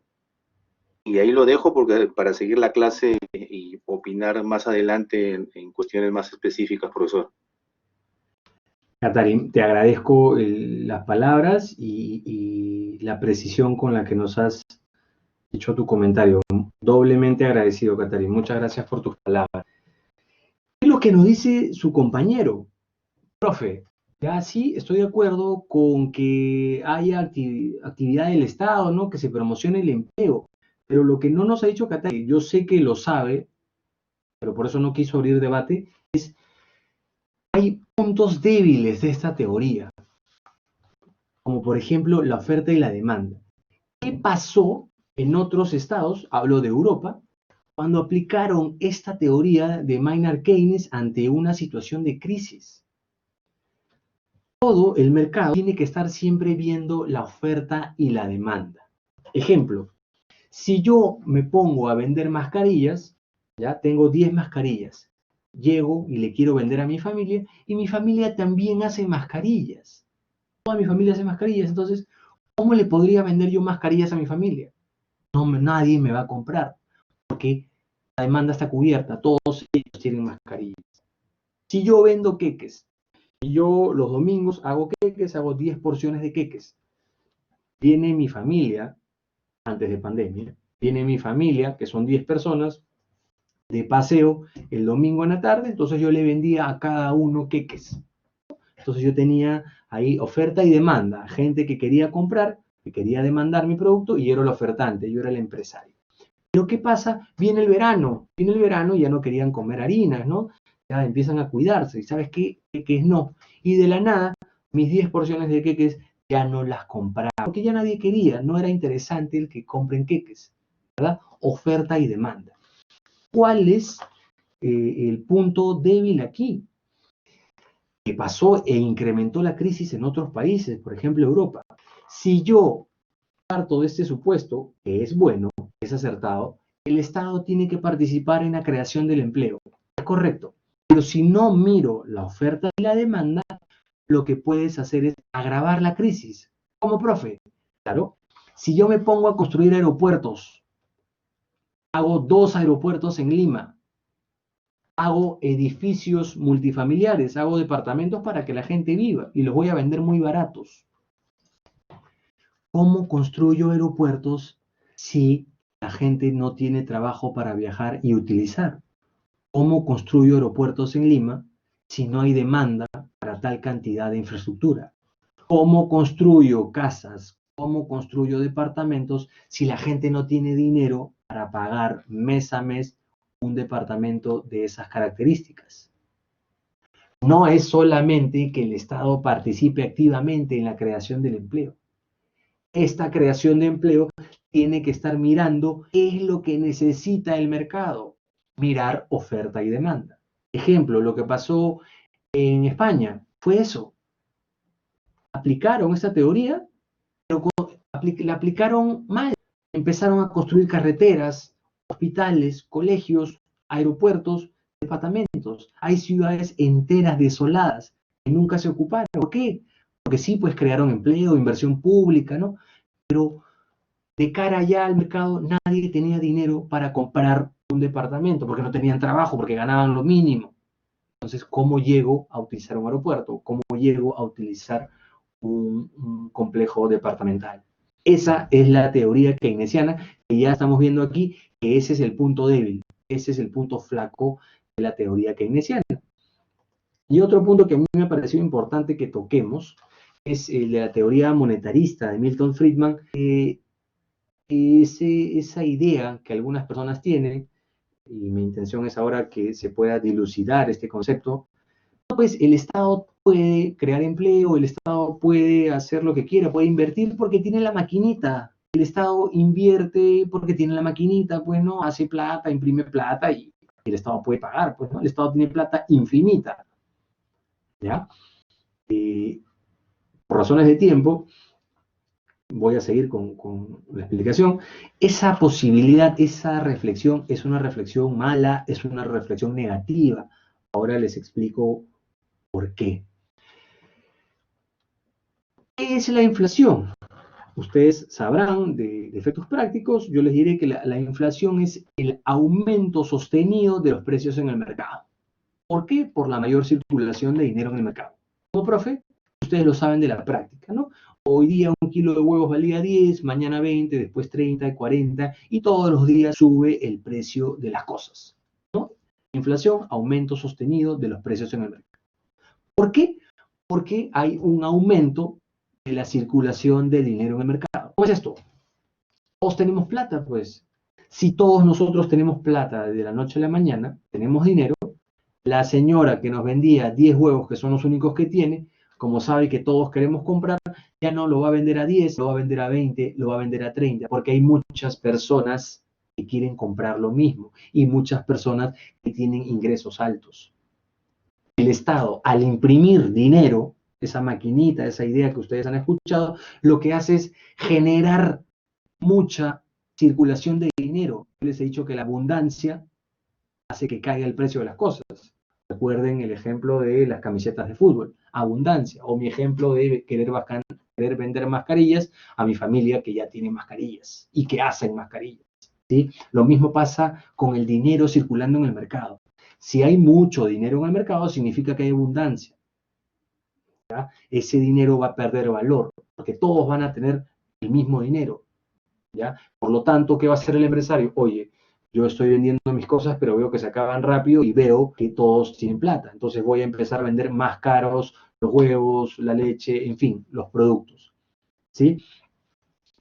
Y ahí lo dejo porque para seguir la clase y opinar más adelante en cuestiones más específicas, profesor. Katari, te agradezco las palabras y la precisión con la que nos has hecho tu comentario. Doblemente agradecido, Katari. Muchas gracias por tus palabras. ¿Qué es lo que nos dice su compañero? Profe, ya sí, estoy de acuerdo con que haya actividad del Estado, ¿no? Que se promocione el empleo. Pero lo que no nos ha dicho Katari, yo sé que lo sabe, pero por eso no quiso abrir debate, es hay puntos débiles de esta teoría, como por ejemplo la oferta y la demanda. ¿Qué pasó en otros estados, hablo de Europa, cuando aplicaron esta teoría de Maynard Keynes ante una situación de crisis? Todo el mercado tiene que estar siempre viendo la oferta y la demanda. Ejemplo, si yo me pongo a vender mascarillas, ya tengo 10 mascarillas, llego y le quiero vender a mi familia y mi familia también hace mascarillas. Toda mi familia hace mascarillas, entonces, ¿cómo le podría vender yo mascarillas a mi familia? No, nadie me va a comprar, porque la demanda está cubierta, todos ellos tienen mascarillas. Si yo vendo queques, y yo los domingos hago queques, hago 10 porciones de queques, viene mi familia, antes de pandemia, viene mi familia, que son 10 personas, de paseo el domingo en la tarde, entonces yo le vendía a cada uno queques. Entonces yo tenía ahí oferta y demanda, gente que quería comprar, que quería demandar mi producto y yo era el ofertante, yo era el empresario. Pero ¿qué pasa? Viene el verano y ya no querían comer harinas, ¿no? Ya empiezan a cuidarse y ¿sabes qué? Queques no. Y de la nada, mis 10 porciones de queques ya no las compraba, porque ya nadie quería, no era interesante el que compren queques, ¿verdad? Oferta y demanda. ¿Cuál es el punto débil aquí? Que pasó e incrementó la crisis en otros países, por ejemplo Europa. Si yo parto de este supuesto, que es bueno, es acertado, el Estado tiene que participar en la creación del empleo. Es correcto. Pero si no miro la oferta y la demanda, lo que puedes hacer es agravar la crisis. Como profe, claro, si yo me pongo a construir aeropuertos, hago 2 aeropuertos en Lima, hago edificios multifamiliares, hago departamentos para que la gente viva y los voy a vender muy baratos. ¿Cómo construyo aeropuertos si la gente no tiene trabajo para viajar y utilizar? ¿Cómo construyo aeropuertos en Lima si no hay demanda para tal cantidad de infraestructura? ¿Cómo construyo casas? ¿Cómo construyo departamentos si la gente no tiene dinero para pagar mes a mes un departamento de esas características? No es solamente que el Estado participe activamente en la creación del empleo. Esta creación de empleo tiene que estar mirando qué es lo que necesita el mercado. Mirar oferta y demanda. Ejemplo, lo que pasó en España fue eso. Aplicaron esta teoría, pero la aplicaron mal. Empezaron a construir carreteras, hospitales, colegios, aeropuertos, departamentos. Hay ciudades enteras desoladas que nunca se ocuparon. ¿Por qué? Porque sí, pues crearon empleo, inversión pública, ¿no? Pero de cara ya al mercado, nadie tenía dinero para comprar un departamento, porque no tenían trabajo, porque ganaban lo mínimo. Entonces, ¿cómo llego a utilizar un aeropuerto? ¿Cómo llego a utilizar un complejo departamental? Esa es la teoría keynesiana que ya estamos viendo aquí, que ese es el punto débil, ese es el punto flaco de la teoría keynesiana. Y otro punto que a mí me ha parecido importante que toquemos es el de la teoría monetarista de Milton Friedman, esa idea que algunas personas tienen, y mi intención es ahora que se pueda dilucidar este concepto, pues el Estado puede crear empleo, el Estado puede hacer lo que quiera, puede invertir porque tiene la maquinita. El Estado invierte porque tiene la maquinita, pues no, hace plata, imprime plata y el Estado puede pagar, pues no, el Estado tiene plata infinita. ¿Ya? Por razones de tiempo, voy a seguir con la explicación. Esa posibilidad, esa reflexión es una reflexión mala, es una reflexión negativa. Ahora les explico por qué. ¿Qué es la inflación? Ustedes sabrán de efectos prácticos, yo les diré que la inflación es el aumento sostenido de los precios en el mercado. ¿Por qué? Por la mayor circulación de dinero en el mercado. Como profe, ustedes lo saben de la práctica, ¿no? Hoy día un kilo de huevos valía 10, mañana 20, después 30, 40, y todos los días sube el precio de las cosas, ¿no? Inflación, aumento sostenido de los precios en el mercado. ¿Por qué? Porque hay un aumento de la circulación de dinero en el mercado. ¿Cómo es esto? Todos tenemos plata, pues. Si todos nosotros tenemos plata de la noche a la mañana, tenemos dinero, la señora que nos vendía 10 huevos, que son los únicos que tiene, como sabe que todos queremos comprar, ya no lo va a vender a 10, lo va a vender a 20, lo va a vender a 30, porque hay muchas personas que quieren comprar lo mismo y muchas personas que tienen ingresos altos. El Estado, al imprimir dinero, esa maquinita, esa idea que ustedes han escuchado, lo que hace es generar mucha circulación de dinero. Yo les he dicho que la abundancia hace que caiga el precio de las cosas. Recuerden el ejemplo de las camisetas de fútbol, abundancia, o mi ejemplo de querer vender mascarillas a mi familia que ya tiene mascarillas y que hacen mascarillas, ¿sí? Lo mismo pasa con el dinero circulando en el mercado. Si hay mucho dinero en el mercado, significa que hay abundancia, ¿ya? Ese dinero va a perder valor, porque todos van a tener el mismo dinero, ¿ya? Por lo tanto, ¿qué va a hacer el empresario? Oye, Yo estoy vendiendo mis cosas, pero veo que se acaban rápido y veo que todos tienen plata. Entonces voy a empezar a vender más caros los huevos, la leche, en fin, los productos. ¿Sí?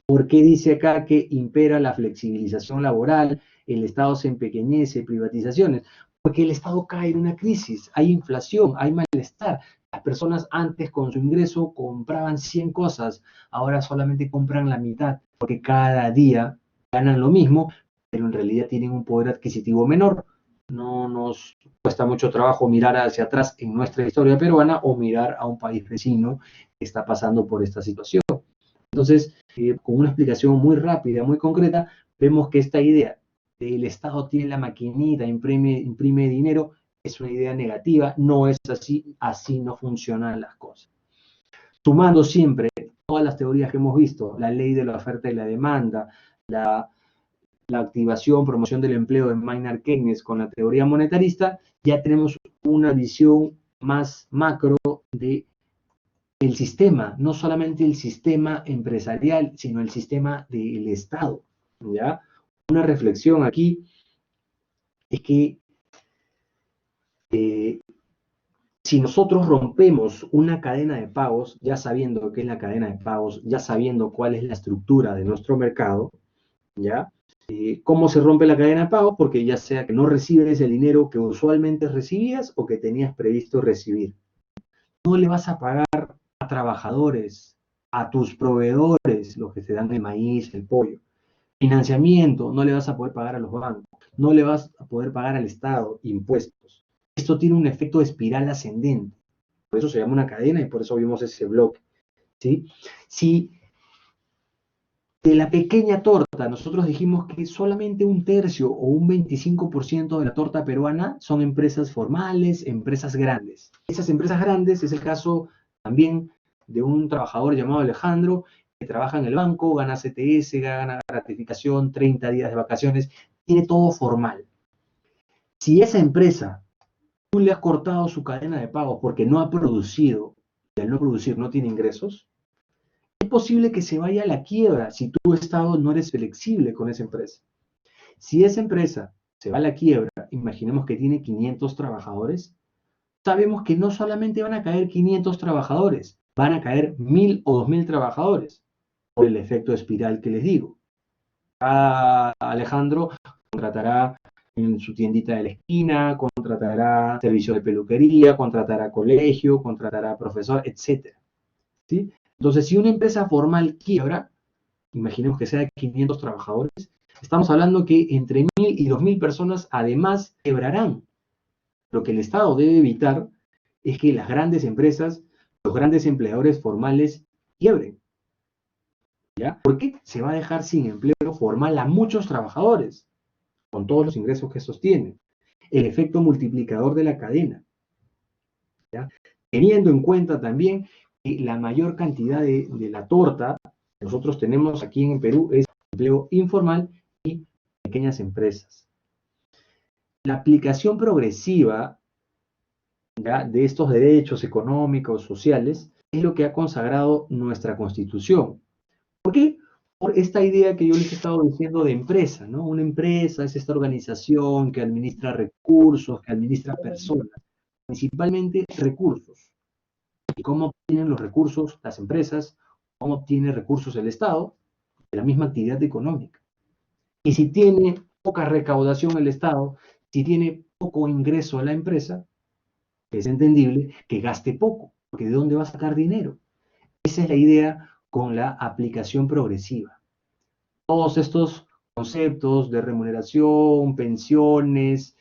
¿Por qué dice acá que impera la flexibilización laboral, el Estado se empequeñece, privatizaciones? Porque el Estado cae en una crisis, hay inflación, hay malestar. Las personas antes con su ingreso compraban 100 cosas, ahora solamente compran la mitad, porque cada día ganan lo mismo, pero en realidad tienen un poder adquisitivo menor. No nos cuesta mucho trabajo mirar hacia atrás en nuestra historia peruana o mirar a un país vecino que está pasando por esta situación. Entonces, con una explicación muy rápida, muy concreta, vemos que esta idea del Estado tiene la maquinita, imprime dinero, es una idea negativa, no es así, así no funcionan las cosas. Sumando siempre todas las teorías que hemos visto, la ley de la oferta y la demanda, la activación, promoción del empleo de Maynard Keynes con la teoría monetarista, ya tenemos una visión más macro de el sistema, no solamente el sistema empresarial, sino el sistema del Estado, ¿ya? Una reflexión aquí es que si nosotros rompemos una cadena de pagos, ya sabiendo qué es la cadena de pagos, ya sabiendo cuál es la estructura de nuestro mercado, ¿ya? ¿Cómo se rompe la cadena de pagos? Porque ya sea que no recibes el dinero que usualmente recibías o que tenías previsto recibir. No le vas a pagar a trabajadores, a tus proveedores, los que te dan el maíz, el pollo. Financiamiento, no le vas a poder pagar a los bancos, no le vas a poder pagar al Estado, impuestos. Esto tiene un efecto de espiral ascendente. Por eso se llama una cadena y por eso vimos ese bloque. ¿Sí? Si de la pequeña torta nosotros dijimos que solamente un tercio o un 25% de la torta peruana son empresas formales, empresas grandes. Esas empresas grandes es el caso también de un trabajador llamado Alejandro, que trabaja en el banco, gana CTS, gana gratificación, 30 días de vacaciones, tiene todo formal. Si esa empresa tú le has cortado su cadena de pagos porque no ha producido, y al no producir no tiene ingresos, es posible que se vaya a la quiebra si tú, Estado, no eres flexible con esa empresa. Si esa empresa se va a la quiebra, imaginemos que tiene 500 trabajadores, sabemos que no solamente van a caer 500 trabajadores, van a caer 1000 o 2000 trabajadores, por el efecto espiral que les digo. Alejandro contratará en su tiendita de la esquina, contratará servicios de peluquería, contratará colegio, contratará profesor, etc. ¿Sí? Entonces, si una empresa formal quiebra, imaginemos que sea de 500 trabajadores, estamos hablando que entre 1000 y 2000 personas además quebrarán. Lo que el Estado debe evitar es que las grandes empresas, los grandes empleadores formales quiebren. ¿Ya? Porque se va a dejar sin empleo formal a muchos trabajadores, con todos los ingresos que estos tienen. El efecto multiplicador de la cadena. ¿Ya? Teniendo en cuenta también que la mayor cantidad de la torta que nosotros tenemos aquí en Perú es empleo informal y pequeñas empresas. La aplicación progresiva, ¿ya?, de estos derechos económicos, sociales, es lo que ha consagrado nuestra Constitución. ¿Por qué? Por esta idea que yo les he estado diciendo de empresa, ¿no? Una empresa es esta organización que administra recursos, que administra personas, principalmente recursos. ¿Y cómo obtienen los recursos las empresas? ¿Cómo obtiene recursos el Estado? De la misma actividad económica. Y si tiene poca recaudación el Estado, si tiene poco ingreso a la empresa, es entendible que gaste poco, porque ¿de dónde va a sacar dinero? Esa es la idea con la aplicación progresiva. Todos estos conceptos de remuneración, pensiones,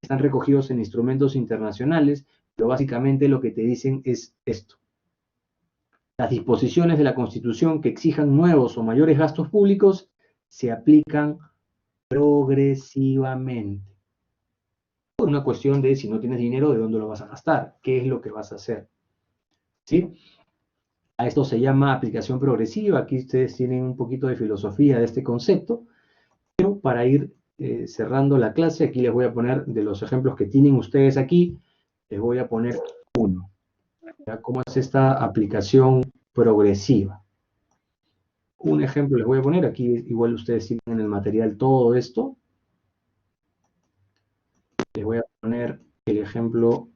están recogidos en instrumentos internacionales, pero básicamente lo que te dicen es esto. Las disposiciones de la Constitución que exijan nuevos o mayores gastos públicos se aplican progresivamente. Por una cuestión de si no tienes dinero, ¿de dónde lo vas a gastar? ¿Qué es lo que vas a hacer? ¿Sí? A esto se llama aplicación progresiva. Aquí ustedes tienen un poquito de filosofía de este concepto, pero para ir cerrando la clase, aquí les voy a poner de los ejemplos que tienen ustedes aquí, les voy a poner uno. ¿Ya? ¿Cómo es esta aplicación progresiva? Un ejemplo les voy a poner, aquí igual ustedes tienen en el material todo esto. Les voy a poner el ejemplo,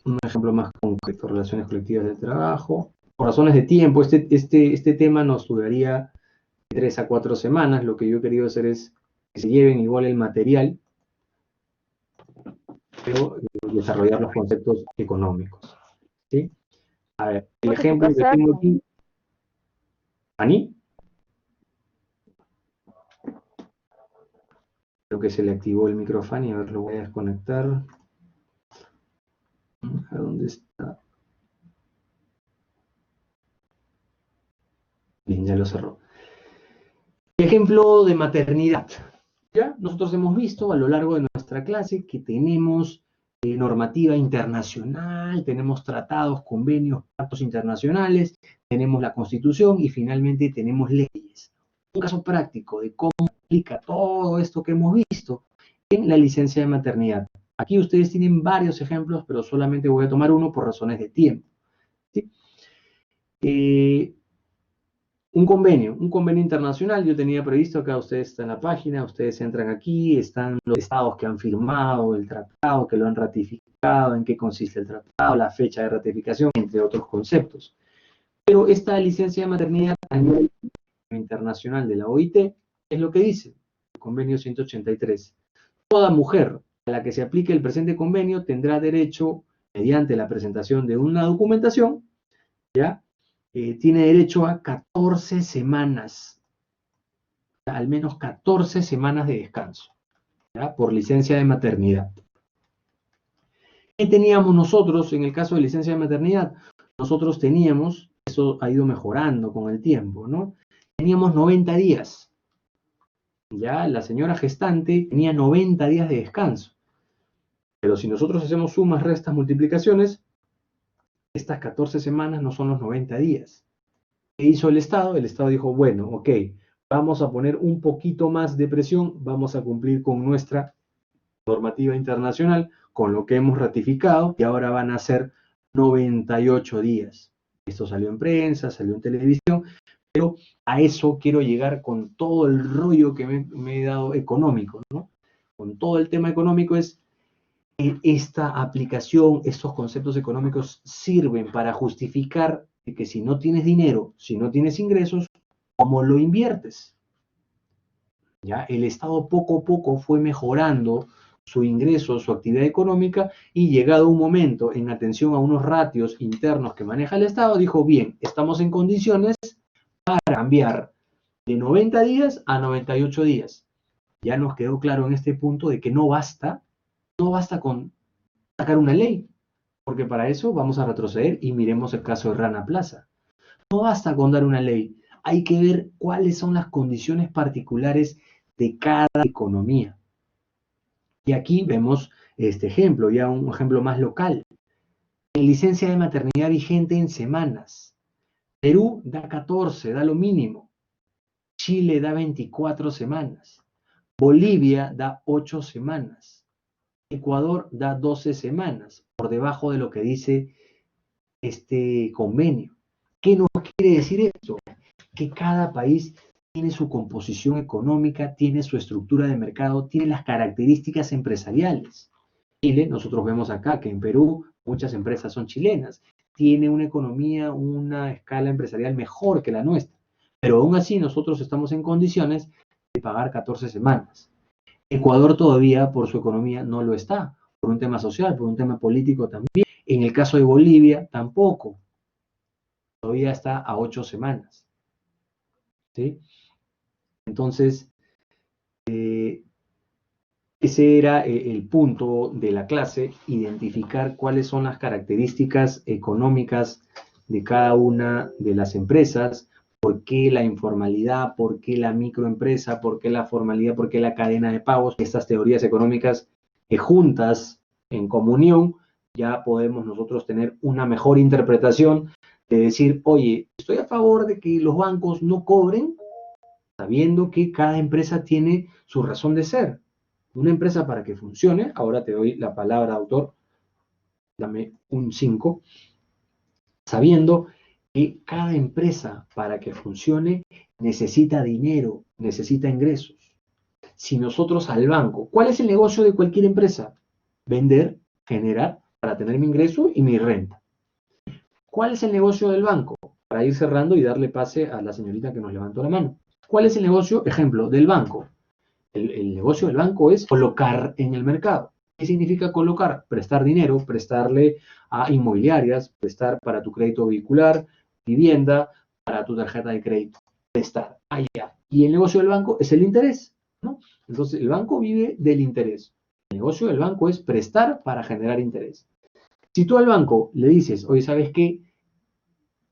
un ejemplo más concreto, relaciones colectivas de trabajo. Por razones de tiempo, este tema nos duraría 3 a 4 semanas. Lo que yo he querido hacer es que se lleven igual el material, pero desarrollar los conceptos económicos. ¿Sí? A ver, el ejemplo que tengo aquí, Ani, creo que se le activó el micrófono y a ver, lo voy a desconectar. ¿A dónde está? Bien, ya lo cerró. Ejemplo de maternidad. ¿Ya? Nosotros hemos visto a lo largo de nuestra clase que tenemos normativa internacional, tenemos tratados, convenios, pactos internacionales, tenemos la Constitución y finalmente tenemos leyes. Un caso práctico de cómo aplica todo esto que hemos visto en la licencia de maternidad. Aquí ustedes tienen varios ejemplos, pero solamente voy a tomar uno por razones de tiempo. ¿Sí? Un convenio internacional, yo tenía previsto, acá ustedes están en la página, ustedes entran aquí, están los estados que han firmado el tratado, que lo han ratificado, en qué consiste el tratado, la fecha de ratificación, entre otros conceptos. Pero esta licencia de maternidad a nivel internacional de la OIT es lo que dice el convenio 183. Toda mujer a la que se aplique el presente convenio tendrá derecho, mediante la presentación de una documentación, ¿ya? Tiene derecho a 14 semanas, al menos 14 semanas de descanso, ¿ya? Por licencia de maternidad. ¿Qué teníamos nosotros en el caso de licencia de maternidad? Nosotros teníamos, eso ha ido mejorando con el tiempo, ¿no? Teníamos 90 días. Ya la señora gestante tenía 90 días de descanso. Pero si nosotros hacemos sumas, restas, multiplicaciones, estas 14 semanas no son los 90 días. ¿Qué hizo el Estado? El Estado dijo, bueno, ok, vamos a poner un poquito más de presión, vamos a cumplir con nuestra normativa internacional, con lo que hemos ratificado, y ahora van a ser 98 días. Esto salió en prensa, salió en televisión, pero a eso quiero llegar con todo el rollo que me he dado económico, ¿no? Con todo el tema económico es esta aplicación, estos conceptos económicos sirven para justificar que si no tienes dinero, si no tienes ingresos, ¿cómo lo inviertes? ¿Ya? El Estado poco a poco fue mejorando su ingreso, su actividad económica, y llegado un momento, en atención a unos ratios internos que maneja el Estado, dijo, bien, estamos en condiciones para cambiar de 90 días a 98 días. Ya nos quedó claro en este punto de que no basta con sacar una ley, porque para eso vamos a retroceder y miremos el caso de Rana Plaza. No basta con dar una ley, hay que ver cuáles son las condiciones particulares de cada economía. Y aquí vemos este ejemplo, ya un ejemplo más local. En licencia de maternidad vigente en semanas. Perú da 14, da lo mínimo. Chile da 24 semanas. Bolivia da 8 semanas. Ecuador da 12 semanas, por debajo de lo que dice este convenio. ¿Qué nos quiere decir esto? Que cada país tiene su composición económica, tiene su estructura de mercado, tiene las características empresariales. Chile, nosotros vemos acá que en Perú muchas empresas son chilenas, tiene una economía, una escala empresarial mejor que la nuestra, pero aún así nosotros estamos en condiciones de pagar 14 semanas. Ecuador todavía, por su economía, no lo está, por un tema social, por un tema político también. En el caso de Bolivia, tampoco. Todavía está a 8 semanas. ¿Sí? Entonces, ese era el punto de la clase, identificar cuáles son las características económicas de cada una de las empresas, por qué la informalidad, por qué la microempresa, por qué la formalidad, por qué la cadena de pagos. Estas teorías económicas juntas, en comunión, ya podemos nosotros tener una mejor interpretación de decir, oye, estoy a favor de que los bancos no cobren, sabiendo que cada empresa tiene su razón de ser. Una empresa para que funcione, ahora te doy la palabra, autor, dame un 5, sabiendo que cada empresa para que funcione necesita dinero, necesita ingresos. si nosotros al banco, ¿cuál es el negocio de cualquier empresa? Vender, generar, para tener mi ingreso y mi renta. ¿Cuál es el negocio del banco? Para ir cerrando y darle pase a la señorita que nos levantó la mano. ¿Cuál es el negocio, ejemplo, del banco? El negocio del banco es colocar en el mercado. ¿Qué significa colocar? Prestar dinero, prestarle a inmobiliarias, prestar para tu crédito vehicular, vivienda, para tu tarjeta de crédito. Prestar, allá. Y el negocio del banco es el interés, ¿no? Entonces, el banco vive del interés. El negocio del banco es prestar para generar interés. Si tú al banco le dices, oye, ¿sabes qué?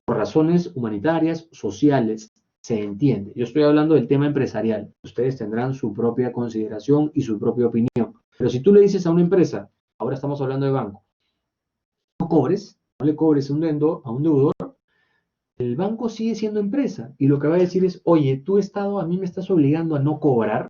Por razones humanitarias, sociales, se entiende. Yo estoy hablando del tema empresarial. Ustedes tendrán su propia consideración y su propia opinión. Pero si tú le dices a una empresa, ahora estamos hablando de banco, no cobres, no le cobres a un deudor, el banco sigue siendo empresa. Y lo que va a decir es, oye, tú Estado a mí me estás obligando a no cobrar.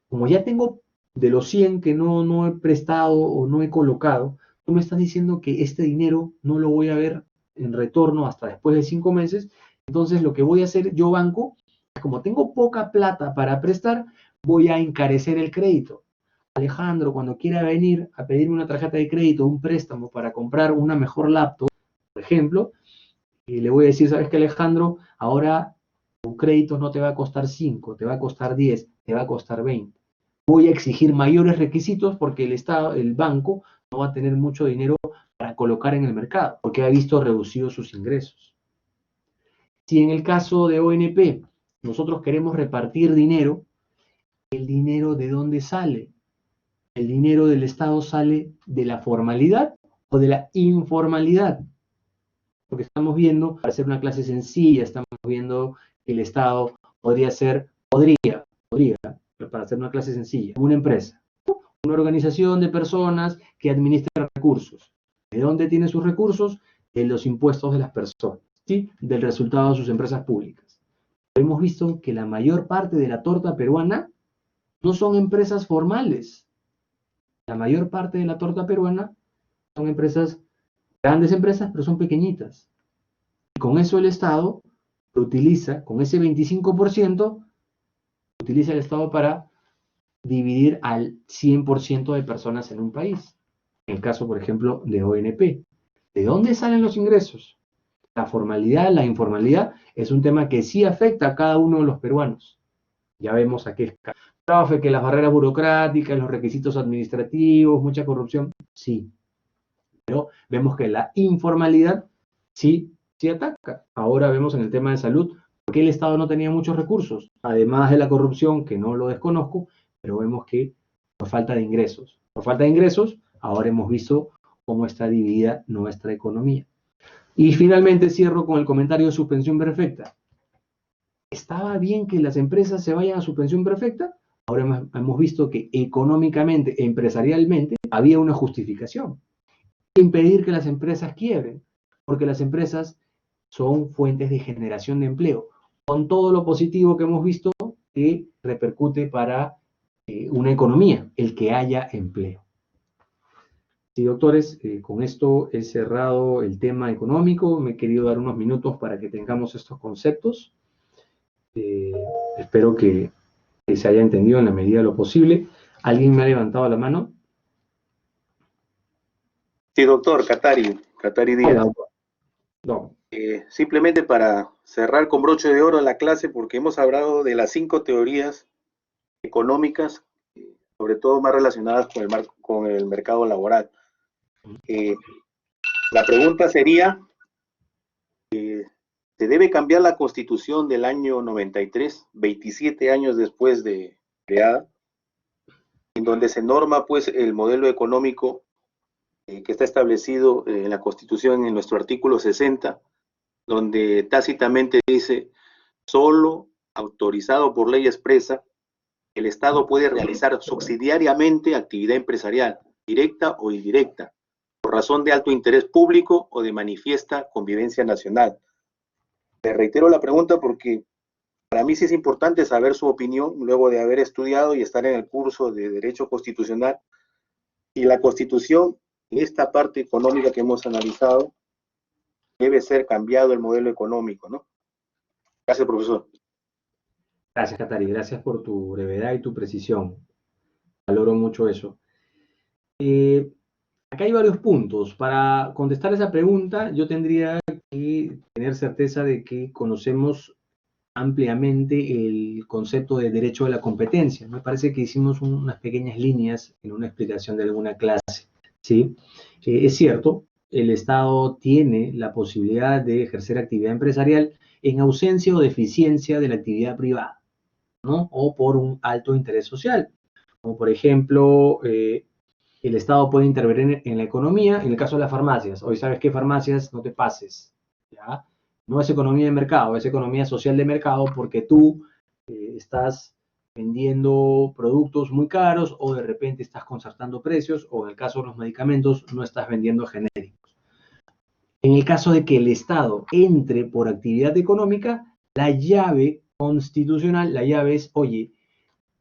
Como ya tengo de los 100 que no he prestado o no he colocado, tú me estás diciendo que este dinero no lo voy a ver en retorno hasta después de 5 meses. Entonces lo que voy a hacer yo, banco, como tengo poca plata para prestar, voy a encarecer el crédito. Alejandro, cuando quiera venir a pedirme una tarjeta de crédito, un préstamo para comprar una mejor laptop, por ejemplo, y le voy a decir, ¿sabes qué, Alejandro? Ahora tu crédito no te va a costar 5, te va a costar 10, te va a costar 20. Voy a exigir mayores requisitos porque el Estado, el banco, no va a tener mucho dinero para colocar en el mercado, porque ha visto reducidos sus ingresos. Si en el caso de ONP nosotros queremos repartir dinero, ¿el dinero de dónde sale? ¿El dinero del Estado sale de la formalidad o de la informalidad? Porque estamos viendo, para hacer una clase sencilla, estamos viendo que el Estado podría, para hacer una clase sencilla, una empresa, una organización de personas que administra recursos. ¿De dónde tiene sus recursos? De los impuestos de las personas, ¿sí? Del resultado de sus empresas públicas. Hemos visto que la mayor parte de la torta peruana no son empresas formales. La mayor parte de la torta peruana son empresas, grandes empresas, pero son pequeñitas. Y con eso el Estado lo utiliza, con ese 25%, utiliza el Estado para dividir al 100% de personas en un país. En el caso, por ejemplo, de ONP. ¿De dónde salen los ingresos? La formalidad, la informalidad, es un tema que sí afecta a cada uno de los peruanos. Ya vemos a qué escala. Profe, que las barreras burocráticas, los requisitos administrativos, mucha corrupción, sí. Pero vemos que la informalidad sí ataca. Ahora vemos en el tema de salud, porque el Estado no tenía muchos recursos, además de la corrupción, que no lo desconozco, pero vemos que por falta de ingresos. Por falta de ingresos, ahora hemos visto cómo está dividida nuestra economía. Y finalmente cierro con el comentario de suspensión perfecta. ¿Estaba bien que las empresas se vayan a suspensión perfecta? Ahora hemos visto que económicamente, empresarialmente, había una justificación. Impedir que las empresas quiebren, porque las empresas son fuentes de generación de empleo, con todo lo positivo que hemos visto que repercute para una economía, el que haya empleo. Sí, doctores, con esto he cerrado el tema económico. Me he querido dar unos minutos para que tengamos estos conceptos. Espero que se haya entendido en la medida de lo posible. ¿Alguien me ha levantado la mano? Sí, doctor, Katari Díaz. Hola, no. Simplemente para cerrar con broche de oro la clase, porque hemos hablado de las 5 teorías económicas, sobre todo más relacionadas con el mercado laboral. La pregunta sería, ¿se debe cambiar la Constitución del año 93, 27 años después de creada, en donde se norma pues el modelo económico que está establecido en la Constitución en nuestro artículo 60, donde tácitamente dice, solo autorizado por ley expresa, el Estado puede realizar subsidiariamente actividad empresarial, directa o indirecta, por razón de alto interés público o de manifiesta convivencia nacional? Le reitero la pregunta porque para mí sí es importante saber su opinión luego de haber estudiado y estar en el curso de Derecho Constitucional. Y la Constitución, en esta parte económica que hemos analizado, debe ser cambiado el modelo económico, ¿no? Gracias, profesor. Gracias, Katari. Gracias por tu brevedad y tu precisión. Valoro mucho eso. Acá hay varios puntos. Para contestar esa pregunta, yo tendría que tener certeza de que conocemos ampliamente el concepto de derecho de la competencia. Me parece que hicimos unas pequeñas líneas en una explicación de alguna clase, ¿sí? Es cierto, el Estado tiene la posibilidad de ejercer actividad empresarial en ausencia o deficiencia de la actividad privada, ¿no? O por un alto interés social, como por ejemplo, el Estado puede intervenir en la economía, en el caso de las farmacias. Hoy sabes qué farmacias, no te pases, ¿ya? No es economía de mercado, es economía social de mercado porque tú estás vendiendo productos muy caros o de repente estás concertando precios o en el caso de los medicamentos no estás vendiendo genéricos. En el caso de que el Estado entre por actividad económica, la llave constitucional, la llave es, oye,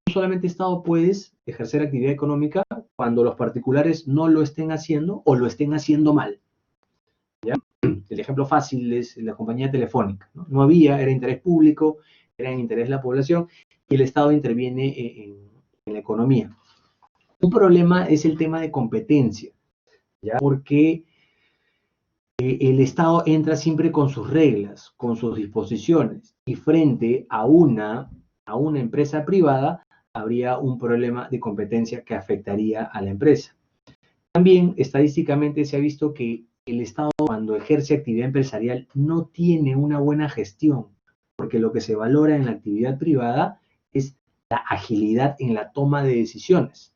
tú solamente Estado puedes ejercer actividad económica cuando los particulares no lo estén haciendo o lo estén haciendo mal. ¿Ya? El ejemplo fácil es la compañía telefónica. No había, era interés público, era en interés de la población y el Estado interviene en la economía. Un problema es el tema de competencia, ¿ya? Porque el Estado entra siempre con sus reglas, con sus disposiciones y frente a una empresa privada habría un problema de competencia que afectaría a la empresa. También estadísticamente se ha visto que el Estado cuando ejerce actividad empresarial no tiene una buena gestión, porque lo que se valora en la actividad privada es la agilidad en la toma de decisiones.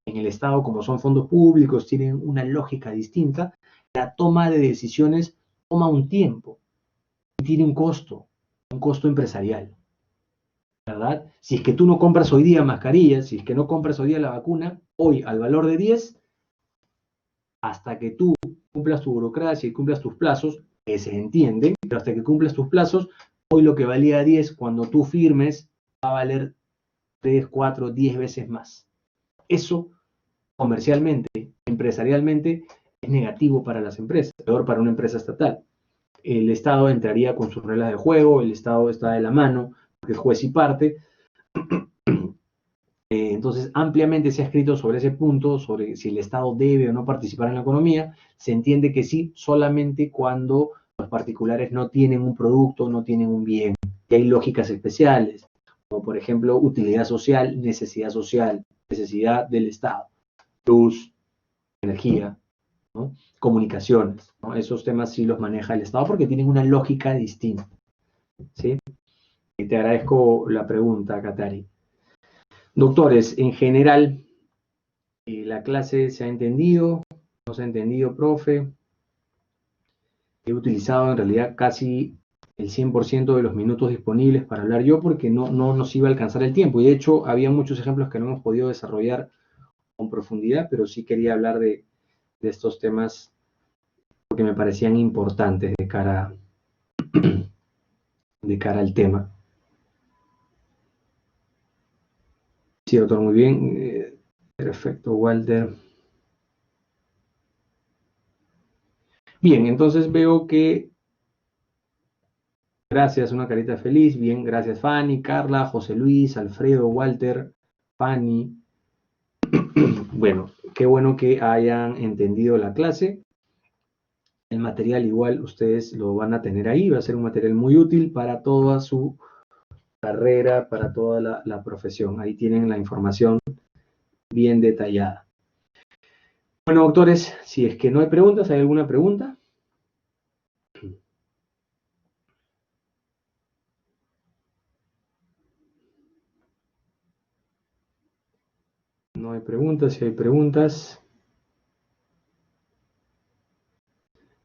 En el Estado, como son fondos públicos, tienen una lógica distinta, la toma de decisiones toma un tiempo y tiene un costo empresarial, ¿verdad? Si es que tú no compras hoy día mascarillas, si es que no compras hoy día la vacuna, hoy al valor de 10, hasta que tú cumplas tu burocracia y cumplas tus plazos, que se entiende, pero hasta que cumplas tus plazos, hoy lo que valía 10, cuando tú firmes, va a valer 3, 4, 10 veces más. Eso, comercialmente, empresarialmente, es negativo para las empresas, peor para una empresa estatal. El Estado entraría con sus reglas de juego, el Estado está de la mano, porque es juez y parte. Entonces, ampliamente se ha escrito sobre ese punto, sobre si el Estado debe o no participar en la economía. Se entiende que sí, solamente cuando los particulares no tienen un producto, no tienen un bien. Y hay lógicas especiales, como por ejemplo utilidad social, necesidad del Estado, luz, energía, ¿no? Comunicaciones, ¿no? Esos temas sí los maneja el Estado porque tienen una lógica distinta, ¿sí? Y te agradezco la pregunta, Katari. Doctores, en general, la clase se ha entendido, no se ha entendido, profe. He utilizado en realidad casi el 100% de los minutos disponibles para hablar yo porque no nos iba a alcanzar el tiempo. Y de hecho, había muchos ejemplos que no hemos podido desarrollar con profundidad, pero sí quería hablar de estos temas porque me parecían importantes de cara al tema. Sí, doctor, muy bien. Perfecto, Walter. Bien, entonces veo que... Gracias, una carita feliz. Bien, gracias Fanny, Carla, José Luis, Alfredo, Walter, Fanny. Bueno, qué bueno que hayan entendido la clase. El material igual ustedes lo van a tener ahí. Va a ser un material muy útil para toda su carrera, para toda la profesión. Ahí tienen la información bien detallada. Bueno, doctores, si es que no hay preguntas, ¿hay alguna pregunta? No hay preguntas, si hay preguntas.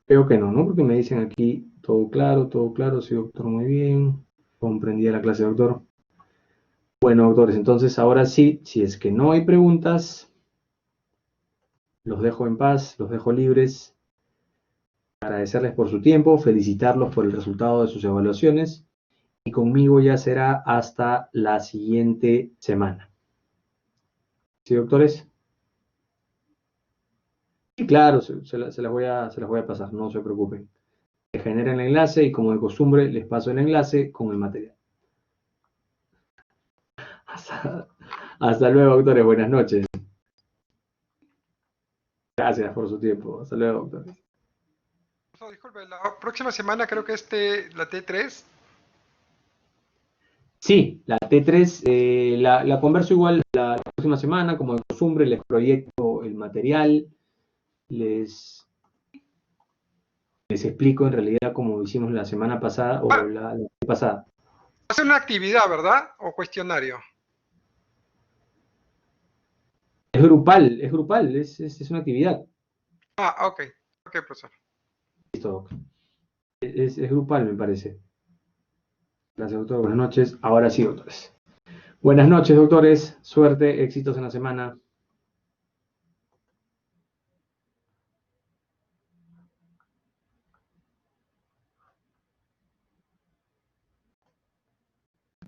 Veo que no, ¿no? Porque me dicen aquí todo claro, sí, doctor, muy bien. Comprendía la clase, doctor. Bueno, doctores, entonces ahora sí, si es que no hay preguntas, los dejo en paz, los dejo libres. Agradecerles por su tiempo, felicitarlos por el resultado de sus evaluaciones y conmigo ya será hasta la siguiente semana. ¿Sí, doctores? Sí, claro, se las voy a pasar, no se preocupen. Se genera el enlace y como de costumbre les paso el enlace con el material. Hasta luego, doctores. Buenas noches. Gracias por su tiempo. Hasta luego, doctores. Disculpe, la próxima semana creo que la T3. Sí, la T3 la converso igual la próxima semana, como de costumbre, les proyecto el material, les explico en realidad como hicimos la semana pasada o la pasada. Va a ser una actividad, ¿verdad? ¿O cuestionario? Es grupal, es una actividad. Ah, ok, profesor. Listo, doc. Es grupal, me parece. Gracias, doctor. Buenas noches. Ahora sí, doctores. Buenas noches, doctores. Suerte, éxitos en la semana.